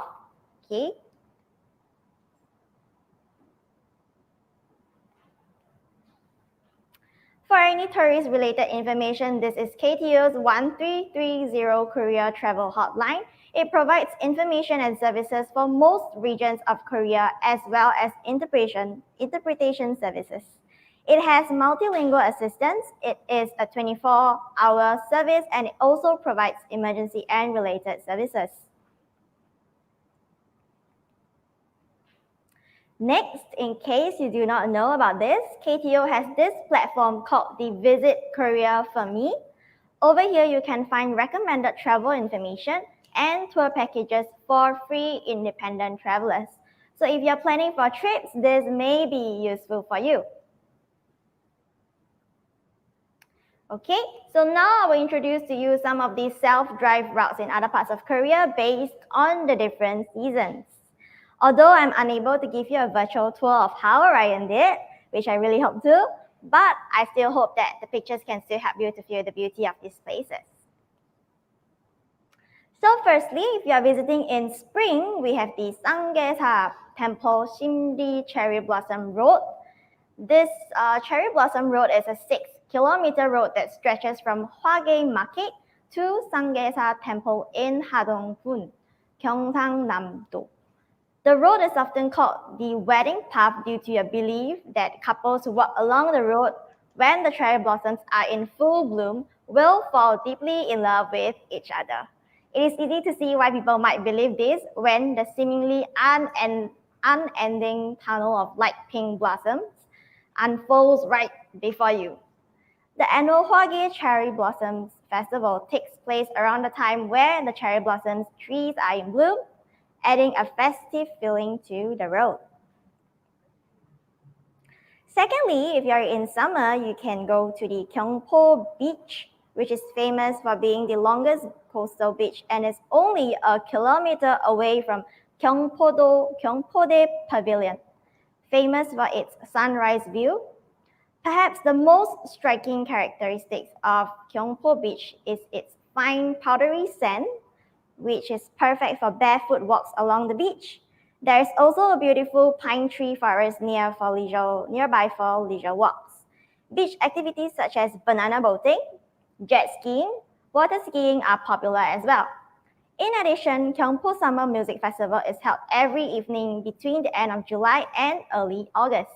Okay. For any tourist-related information, this is KTO's 1330 Korea Travel Hotline. It provides information and services for most regions of Korea as well as interpretation services. It has multilingual assistance. It is a 24-hour service, and it also provides emergency and related services. Next, in case you do not know about this, KTO has this platform called the Visit Korea for Me. Over here, you can find recommended travel information and tour packages for free independent travelers. So if you're planning for trips, this may be useful for you. Okay, so now I will introduce to you some of these self-drive routes in other parts of Korea based on the different seasons. Although I'm unable to give you a virtual tour of how Orion did, which I really hope to, but I still hope that the pictures can still help you to feel the beauty of these places. So firstly, if you are visiting in spring, we have the Samgaesa Temple Shimdi Cherry Blossom Road. This Cherry Blossom Road is a 6-kilometer road that stretches from Hwage Market to Samgaesa Temple in Hadong-gun, Gyeongsang-namdo. The road is often called the wedding path due to a belief that couples who walk along the road when the cherry blossoms are in full bloom will fall deeply in love with each other. It is easy to see why people might believe this when the seemingly unending tunnel of light pink blossoms unfolds right before you. The annual Hwage Cherry Blossoms Festival takes place around the time where the cherry blossoms trees are in bloom, adding a festive feeling to the road. Secondly, if you're in summer, you can go to the Gyeongpo Beach, which is famous for being the longest coastal beach and is only a kilometer away from Gyeongpode Pavilion, famous for its sunrise view. Perhaps the most striking characteristics of Gyeongpo Beach is its fine powdery sand, which is perfect for barefoot walks along the beach. There is also a beautiful pine tree forest nearby for leisure walks. Beach activities such as banana boating, jet skiing, water skiing are popular as well. In addition, Gyeongpo Summer Music Festival is held every evening between the end of July and early August,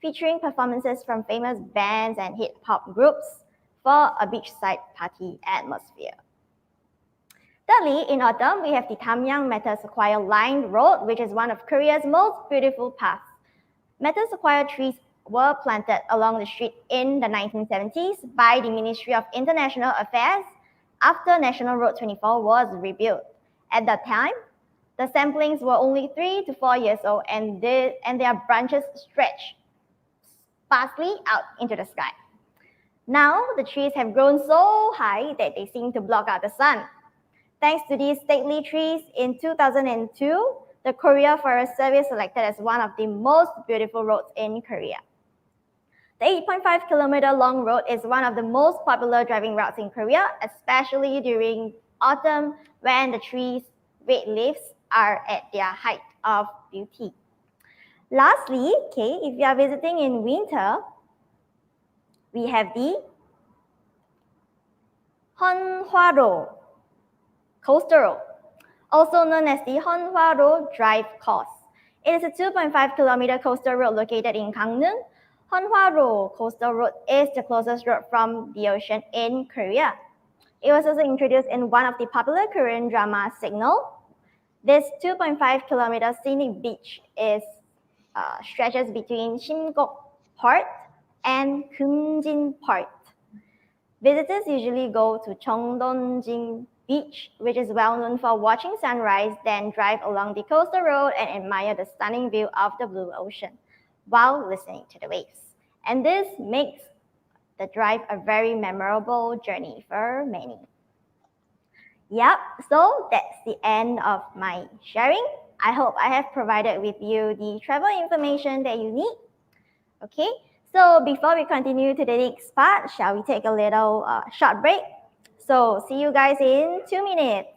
featuring performances from famous bands and hip-hop groups for a beachside party atmosphere. Thirdly, in autumn, we have the Tamyang Metal Sequoia lined road, which is one of Korea's most beautiful paths. Metal sequoia trees were planted along the street in the 1970s by the Ministry of International Affairs after National Road 24 was rebuilt. At that time, the samplings were only 3 to 4 years old and their branches stretched sparsely out into the sky. Now, the trees have grown so high that they seem to block out the sun. Thanks to these stately trees, in 2002, the Korea Forest Service selected as one of the most beautiful roads in Korea. The 8.5-kilometer long road is one of the most popular driving routes in Korea, especially during autumn when the trees' red leaves are at their height of beauty. Lastly, if you are visiting in winter, we have the Honhwa-ro Coastal Road, also known as the Honhwa-ro Drive Course. It is a 2.5-kilometer coastal road located in Gangneung. Honhwa-ro coastal road is the closest road from the ocean in Korea. It was also introduced in one of the popular Korean drama Signal. This 2.5-kilometer scenic beach stretches between Shimgok Port and Kumjin Port. Visitors usually go to Cheongdonjin Beach, which is well known for watching sunrise, then drive along the coastal road and admire the stunning view of the blue ocean while listening to the waves. And this makes the drive a very memorable journey for many. Yep, so that's the end of my sharing. I hope I have provided with you the travel information that you need. Okay, so before we continue to the next part, shall we take a little short break? So see you guys in 2 minutes.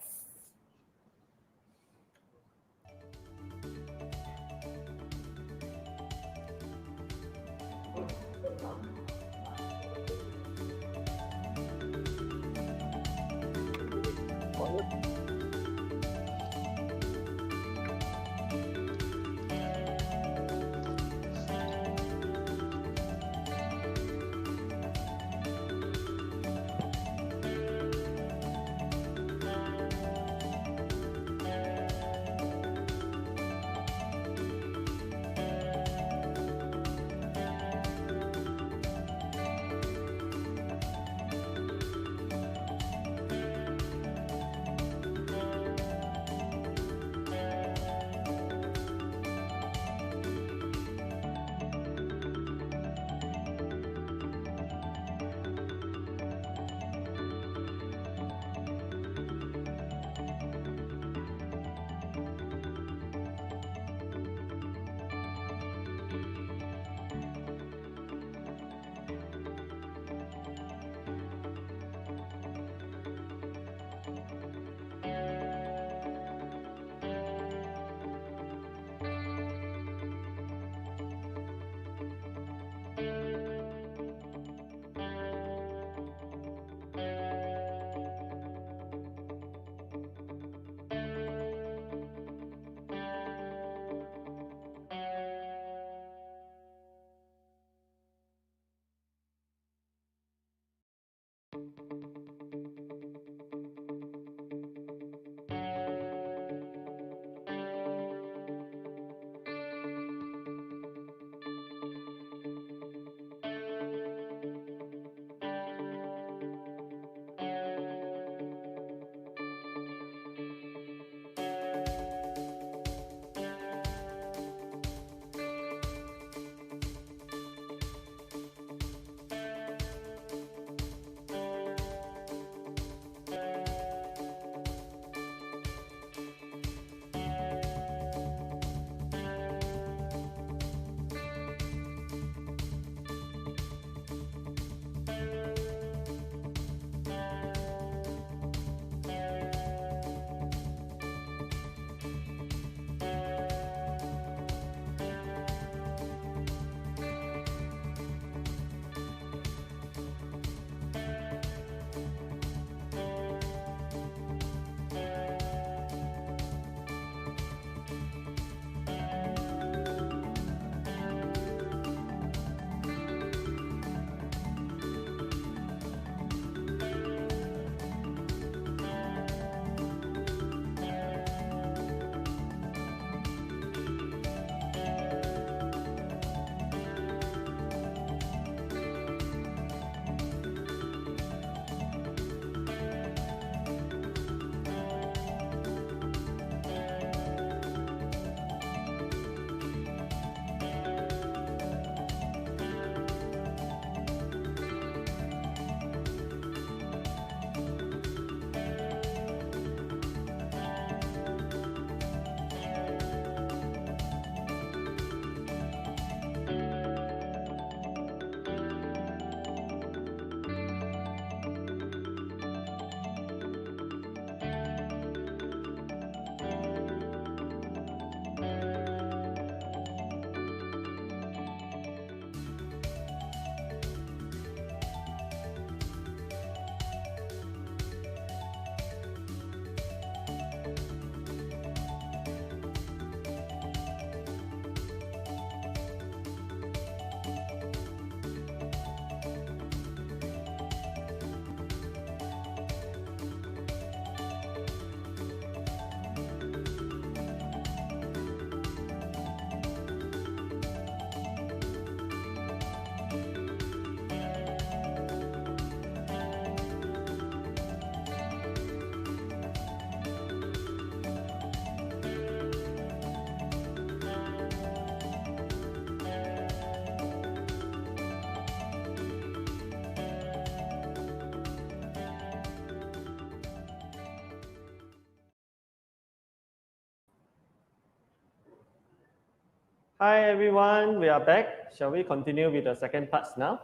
Hi everyone, we are back. Shall we continue with the second parts now?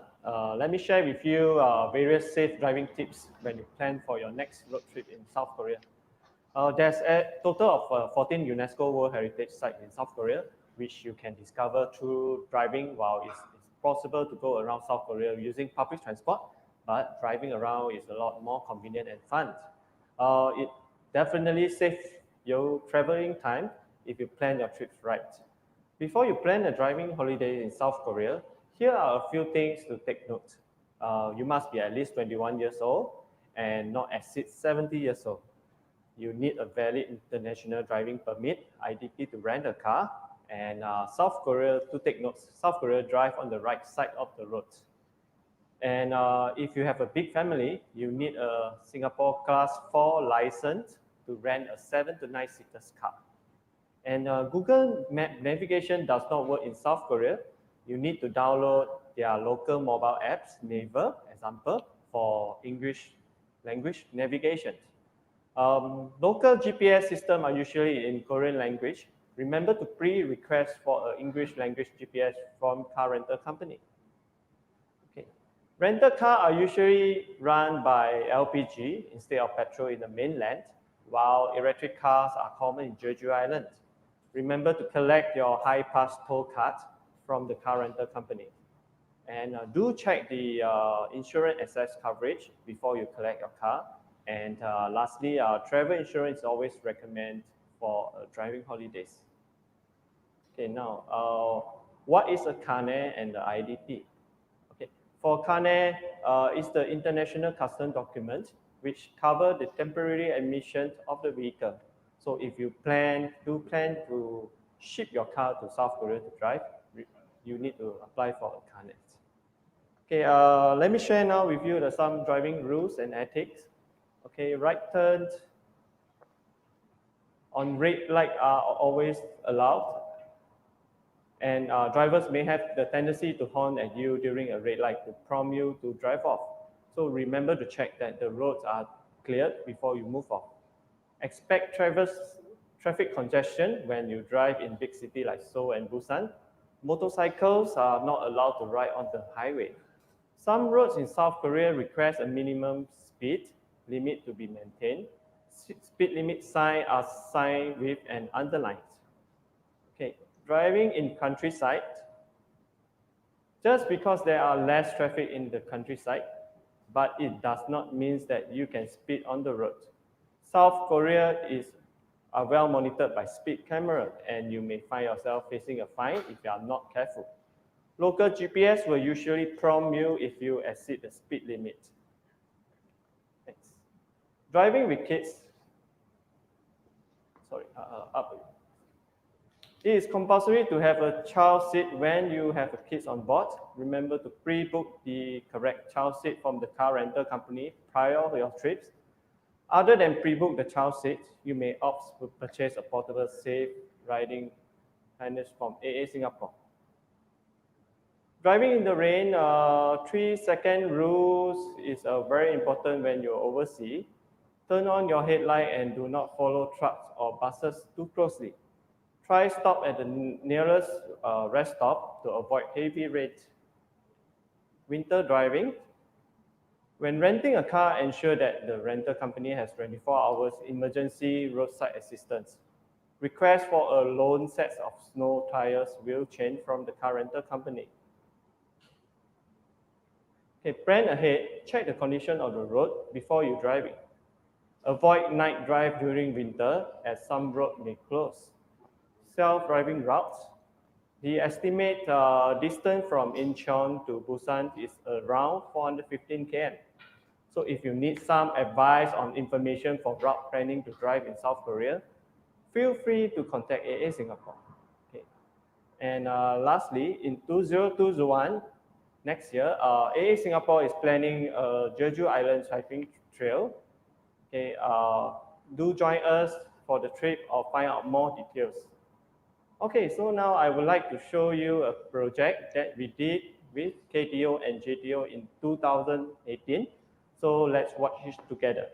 Let me share with you various safe driving tips when you plan for your next road trip in South Korea. There's a total of 14 UNESCO World Heritage Sites in South Korea, which you can discover through driving while it's possible to go around South Korea using public transport, but driving around is a lot more convenient and fun. It definitely saves your traveling time if you plan your trips right. Before you plan a driving holiday in South Korea, here are a few things to take note. You must be at least 21 years old and not exceed 70 years old. You need a valid international driving permit, IDP, to rent a car. And South Korea, to take notes, South Korea drive on the right side of the road. And if you have a big family, you need a Singapore Class 4 license to rent a 7 to 9 seaters car. And Google Map navigation does not work in South Korea. You need to download their local mobile apps, Naver, example, for English language navigation. Local GPS systems are usually in Korean language. Remember to pre-request for an English language GPS from car rental company. Okay. Rental cars are usually run by LPG instead of petrol in the mainland, while electric cars are common in Jeju Island. Remember to collect your high-pass toll card from the car rental company. And do check the insurance access coverage before you collect your car. And lastly, travel insurance is always recommended for driving holidays. Okay, now, what is a carnet and the IDP? Okay, for carnet, it's the international custom document which cover the temporary admission of the vehicle. So if you plan to ship your car to South Korea to drive, you need to apply for a carnet. Okay, let me share now with you some driving rules and ethics. Okay, right turns on red light are always allowed, and drivers may have the tendency to honk at you during a red light to prompt you to drive off. So remember to check that the roads are cleared before you move off. Expect traffic congestion when you drive in big cities like Seoul and Busan. Motorcycles are not allowed to ride on the highway. Some roads in South Korea request a minimum speed limit to be maintained. Speed limit signs are signed with and underlined. Okay, driving in countryside. Just because there are less traffic in the countryside, but it does not mean that you can speed on the road. South Korea are well monitored by speed camera, and you may find yourself facing a fine if you are not careful. Local GPS will usually prompt you if you exceed the speed limit. Next. Driving with kids. Sorry, up. It is compulsory to have a child seat when you have kids on board. Remember to pre-book the correct child seat from the car rental company prior to your trips. Other than pre-book the child seat, you may opt to purchase a portable safe riding harness from AA Singapore. Driving in the rain, 3-second rules is very important when you're overseas. Turn on your headlight and do not follow trucks or buses too closely. Try stop at the nearest rest stop to avoid heavy rain. Winter driving. When renting a car, ensure that the rental company has 24 hours emergency roadside assistance. Request for a loan set of snow tires will change from the car rental company. Okay, plan ahead, check the condition of the road before you driving. Avoid night drive during winter as some roads may close. Self-driving routes. The estimate distance from Incheon to Busan is around 415 km. So if you need some advice on information for route planning to drive in South Korea, feel free to contact AA Singapore. Okay. And lastly, in 2021, next year, AA Singapore is planning a Jeju Island cycling trail. Okay, do join us for the trip or find out more details. Okay, so now I would like to show you a project that we did with KTO and JTO in 2018. So let's watch it together.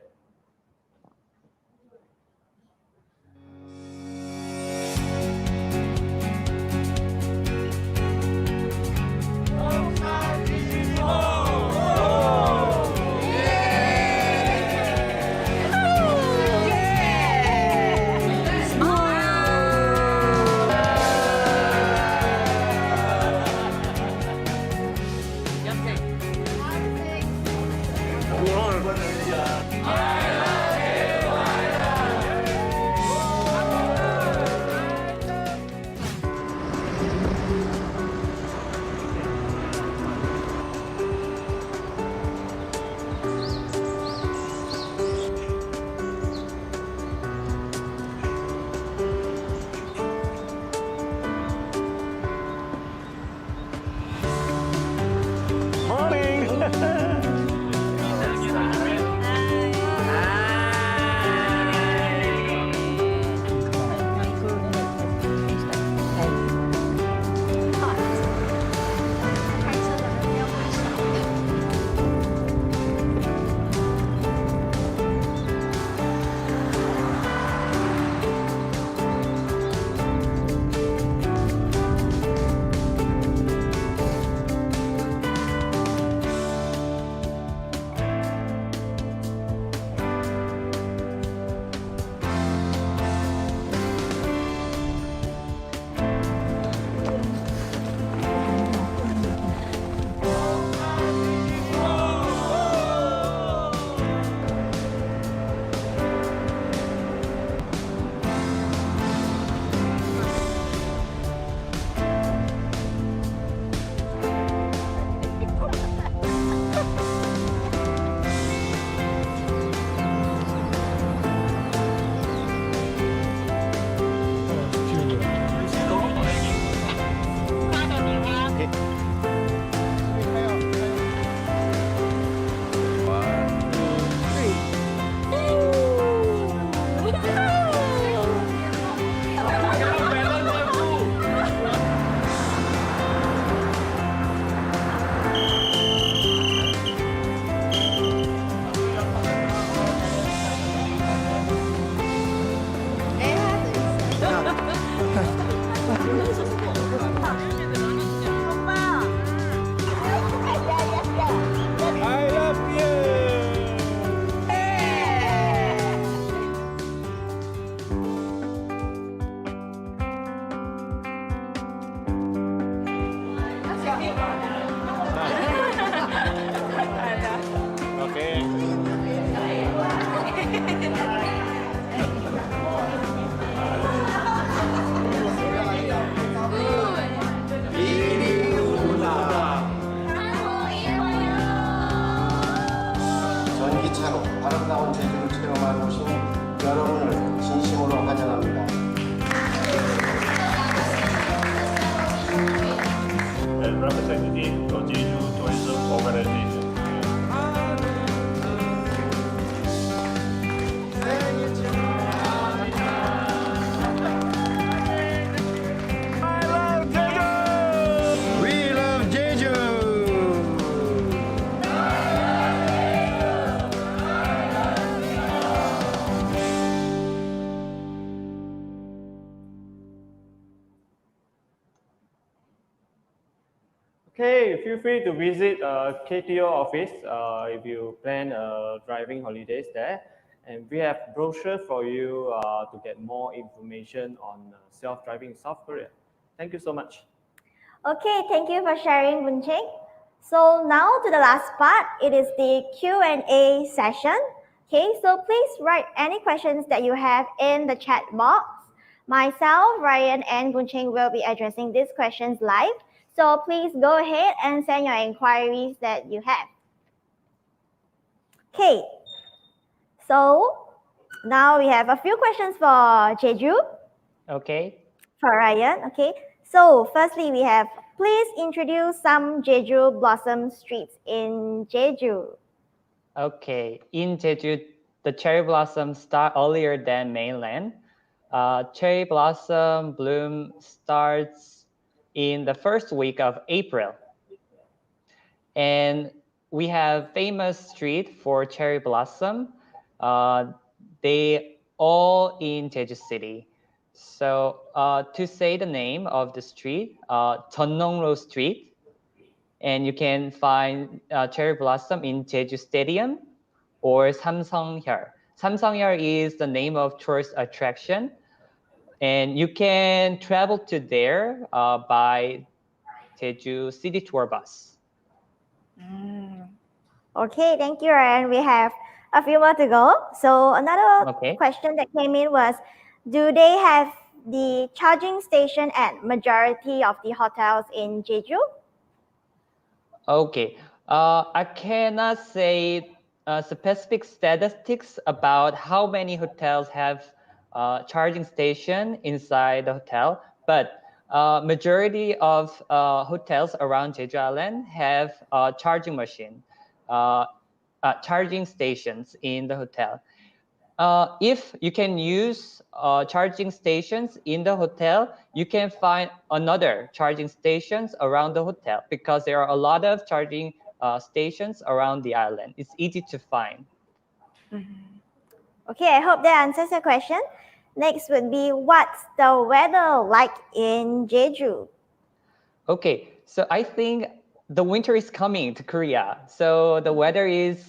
Okay. 전기차로 아름다운 제주를 체험하러 오신 여러분을 진심으로 환영합니다. and representative of Jeju Tourism Organization. We love Jeju! Okay, feel free to visit KTO office if you plan driving holidays there. And we have brochure for you to get more information on self-driving in South Korea. Thank you so much. Okay, thank you for sharing, Buncheng. So now to the last part, it is the Q&A session. Okay, so please write any questions that you have in the chat box. Myself, Ryan, and Buncheng will be addressing these questions live. So please go ahead and send your inquiries that you have. Okay, so now we have a few questions for Jeju, Okay. for Ryan. Okay, so firstly we have, please introduce some Jeju blossom streets in Jeju. Okay. In Jeju, the cherry blossoms start earlier than mainland. Cherry blossom bloom starts in the first week of April. And we have famous street for cherry blossom. They all in Jeju City. So to say the name of the street, Jeonnongro Street, and you can find cherry blossom in Jeju Stadium or Samsunghyal. Samsunghyal is the name of tourist attraction, and you can travel to there by Jeju City Tour bus. Okay, thank you, Ryan. We have a few more to go. So another Okay. question that came in was, do they have the charging station at majority of the hotels in Jeju? Okay. I cannot say specific statistics about how many hotels have charging station inside the hotel, but majority of hotels around Jeju Island have charging machine, charging stations in the hotel. If you can use charging stations in the hotel, you can find another charging stations around the hotel because there are a lot of charging stations around the island. It's easy to find. Okay, I hope that answers your question. Next would be, what's the weather like in Jeju? Okay, so I think the winter is coming to Korea. So the weather is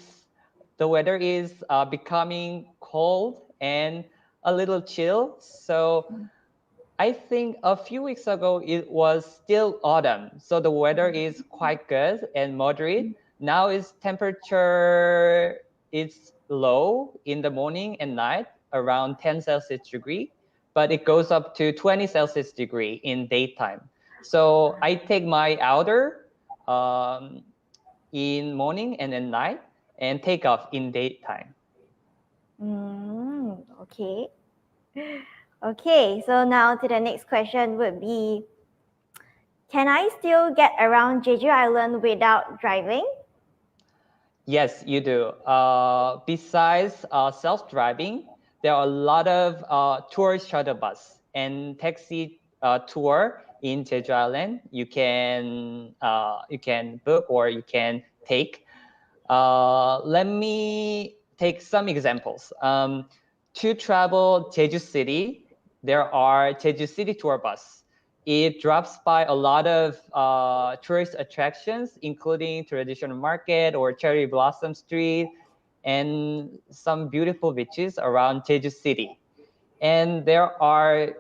becoming cold and a little chill. So I think a few weeks ago it was still autumn, so the weather is quite good and moderate. Now its temperature is low in the morning and night, around 10 Celsius degree, but it goes up to 20 Celsius degree in daytime. So I take my outer in morning and at night and take off in daytime. Okay. Okay, so now to the next question would be, can I still get around Jeju Island without driving? Yes, you do. Besides self-driving, there are a lot of tourist shuttle bus and taxi tour in Jeju Island. You can book or you can take. Let me take some examples. To travel Jeju City, there are Jeju City tour bus. It drops by a lot of tourist attractions, including traditional market or cherry blossom street, and some beautiful beaches around Jeju City. And there are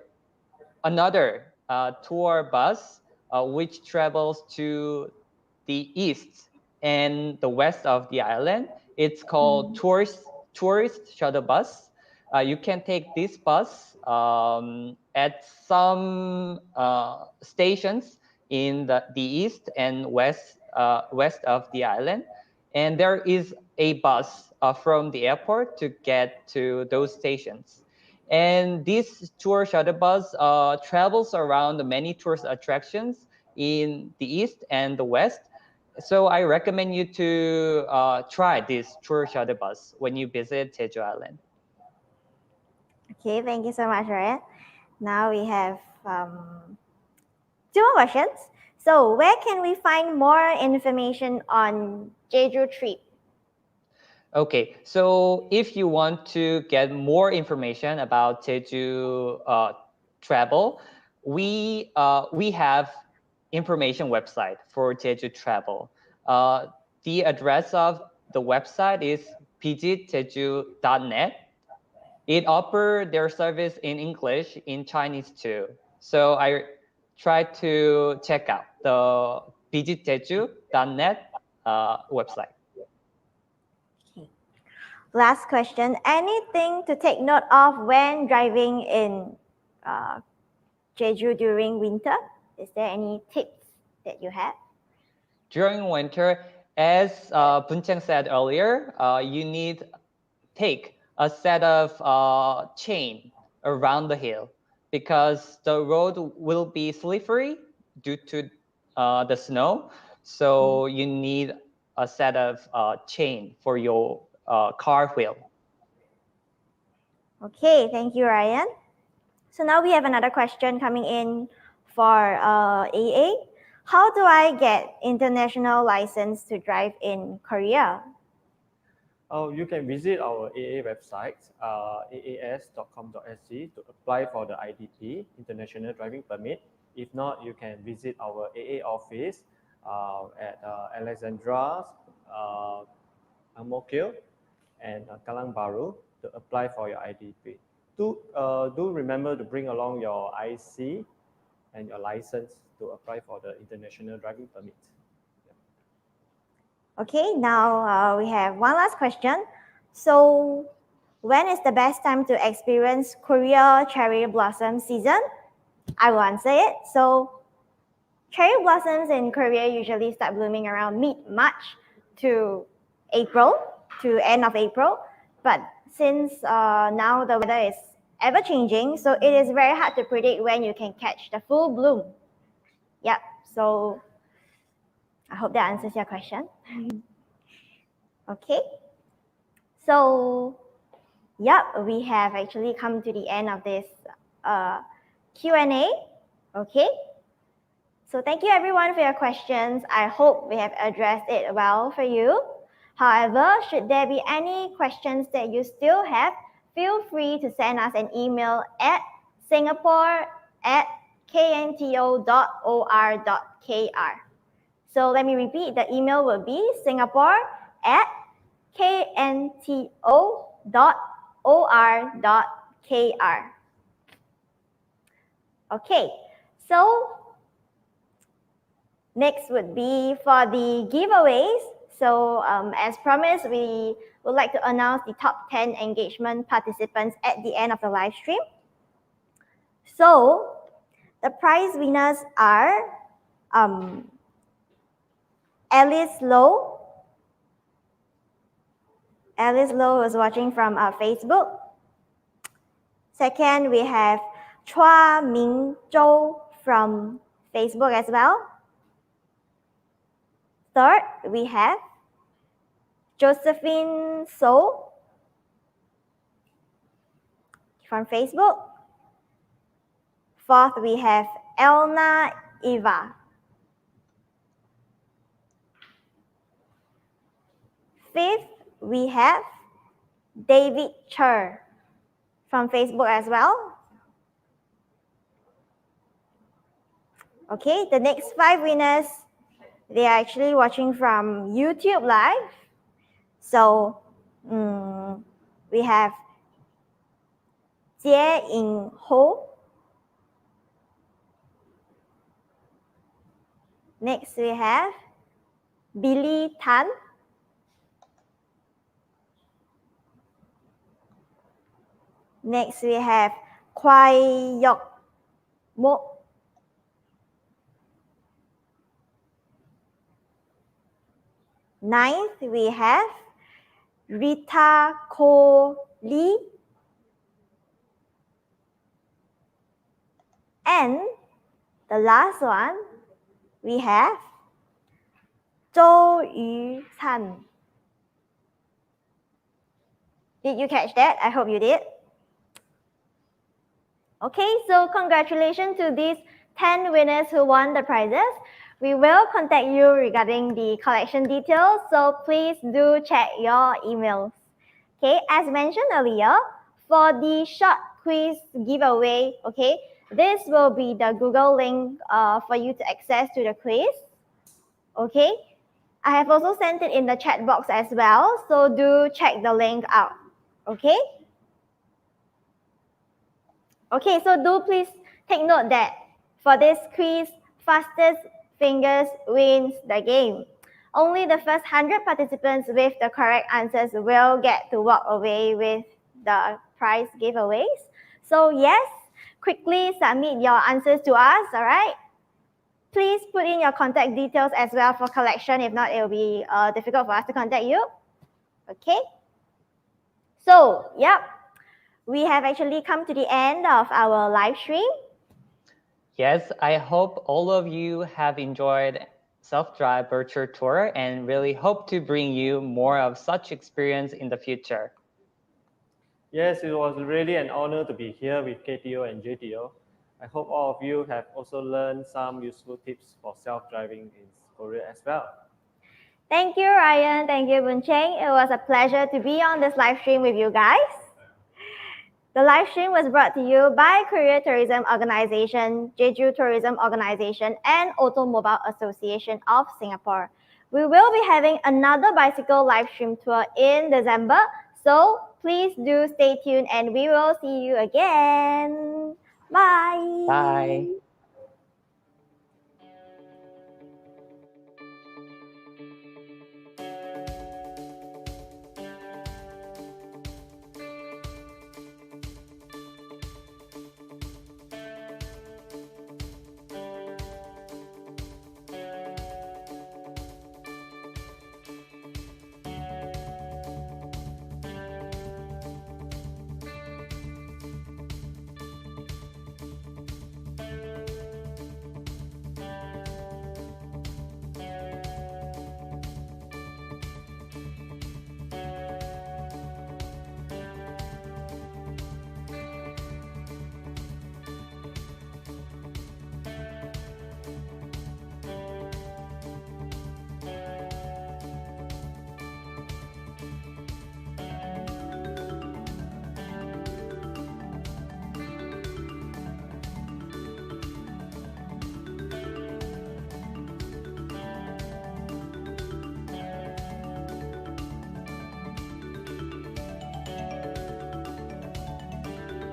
another tour bus which travels to the east and the west of the island. It's called tourist shuttle bus. You can take this bus at some stations in the east and west of the island, and there is a bus from the airport to get to those stations. And this tour shuttle bus travels around the many tourist attractions in the east and the west. So I recommend you to try this tour shuttle bus when you visit Jeju Island. Okay, thank you so much, Ryan. Now we have 2 more questions. So where can we find more information on Jeju trip? Okay, so if you want to get more information about Jeju travel, we have information website for Jeju travel. The address of the website is visitjeju.net. It offers their service in English, in Chinese too. So I try to check out the visitjeju.net website. Last question. Anything to take note of when driving in Jeju during winter? Is there any tips that you have? During winter, as Buncheng said earlier, you need take a set of chain around the hill because the road will be slippery due to the snow. So you need a set of chain for your car wheel. Okay, thank you, Ryan. So now we have another question coming in for AA. How do I get international license to drive in Korea? You can visit our AA website, aas.com.sg, to apply for the IDP, International Driving Permit. If not, you can visit our AA office at Alexandra, Ang Mo Kio, and Kalang Baru to apply for your IDP. Do remember to bring along your IC and your license to apply for the International Driving Permit. Okay, now we have one last question. So when is the best time to experience Korea cherry blossom season? I will answer it. So cherry blossoms in Korea usually start blooming around mid-March to April, to end of April. But since now the weather is ever changing, so it is very hard to predict when you can catch the full bloom. Yep, so I hope that answers your question. Okay, so yep, we have actually come to the end of this Q&A. Okay, so thank you everyone for your questions. I hope we have addressed it well for you. However, should there be any questions that you still have, feel free to send us an email at singapore@knto.or.kr. So let me repeat, the email will be singapore@knto.or.kr. Okay, so next would be for the giveaways. So as promised, we would like to announce the top 10 engagement participants at the end of the live stream. So the prize winners are Alice Low. Alice Low is watching from Facebook. Second, we have Chua Ming Zhou from Facebook as well. Third, we have Josephine So from Facebook. Fourth, we have Elna Eva. Fifth, we have David Cher from Facebook as well. Okay, the next 5 winners, they are actually watching from YouTube Live. So we have Jie Ying Ho, Next we have Billy Tan. Next we have Kwai Yok Mo. Ninth we have Rita Ko Lee. And the last one we have Zhou Yu San. Did you catch that? I hope you did. Okay, so congratulations to these 10 winners who won the prizes. We will contact you regarding the collection details, so please do check your emails. Okay, as mentioned earlier, for the short quiz giveaway, okay, this will be the Google link for you to access to the quiz. Okay, I have also sent it in the chat box as well, so do check the link out. Okay. Okay, so do please take note that for this quiz, fastest fingers wins the game. Only the first 100 participants with the correct answers will get to walk away with the prize giveaways. So yes, quickly submit your answers to us, all right? Please put in your contact details as well for collection. If not, it will be difficult for us to contact you. Okay? So, yep. We have actually come to the end of our live stream. Yes, I hope all of you have enjoyed self-drive virtual tour and really hope to bring you more of such experience in the future. Yes, it was really an honor to be here with KTO and JTO. I hope all of you have also learned some useful tips for self-driving in Korea as well. Thank you, Ryan. Thank you, Boon Cheng. It was a pleasure to be on this live stream with you guys. The live stream was brought to you by Jeju Tourism Organization, Jeju Tourism Organization, and Automobile Association of Singapore. We will be having another bicycle live stream tour in December, so please do stay tuned and we will see you again. Bye. Bye.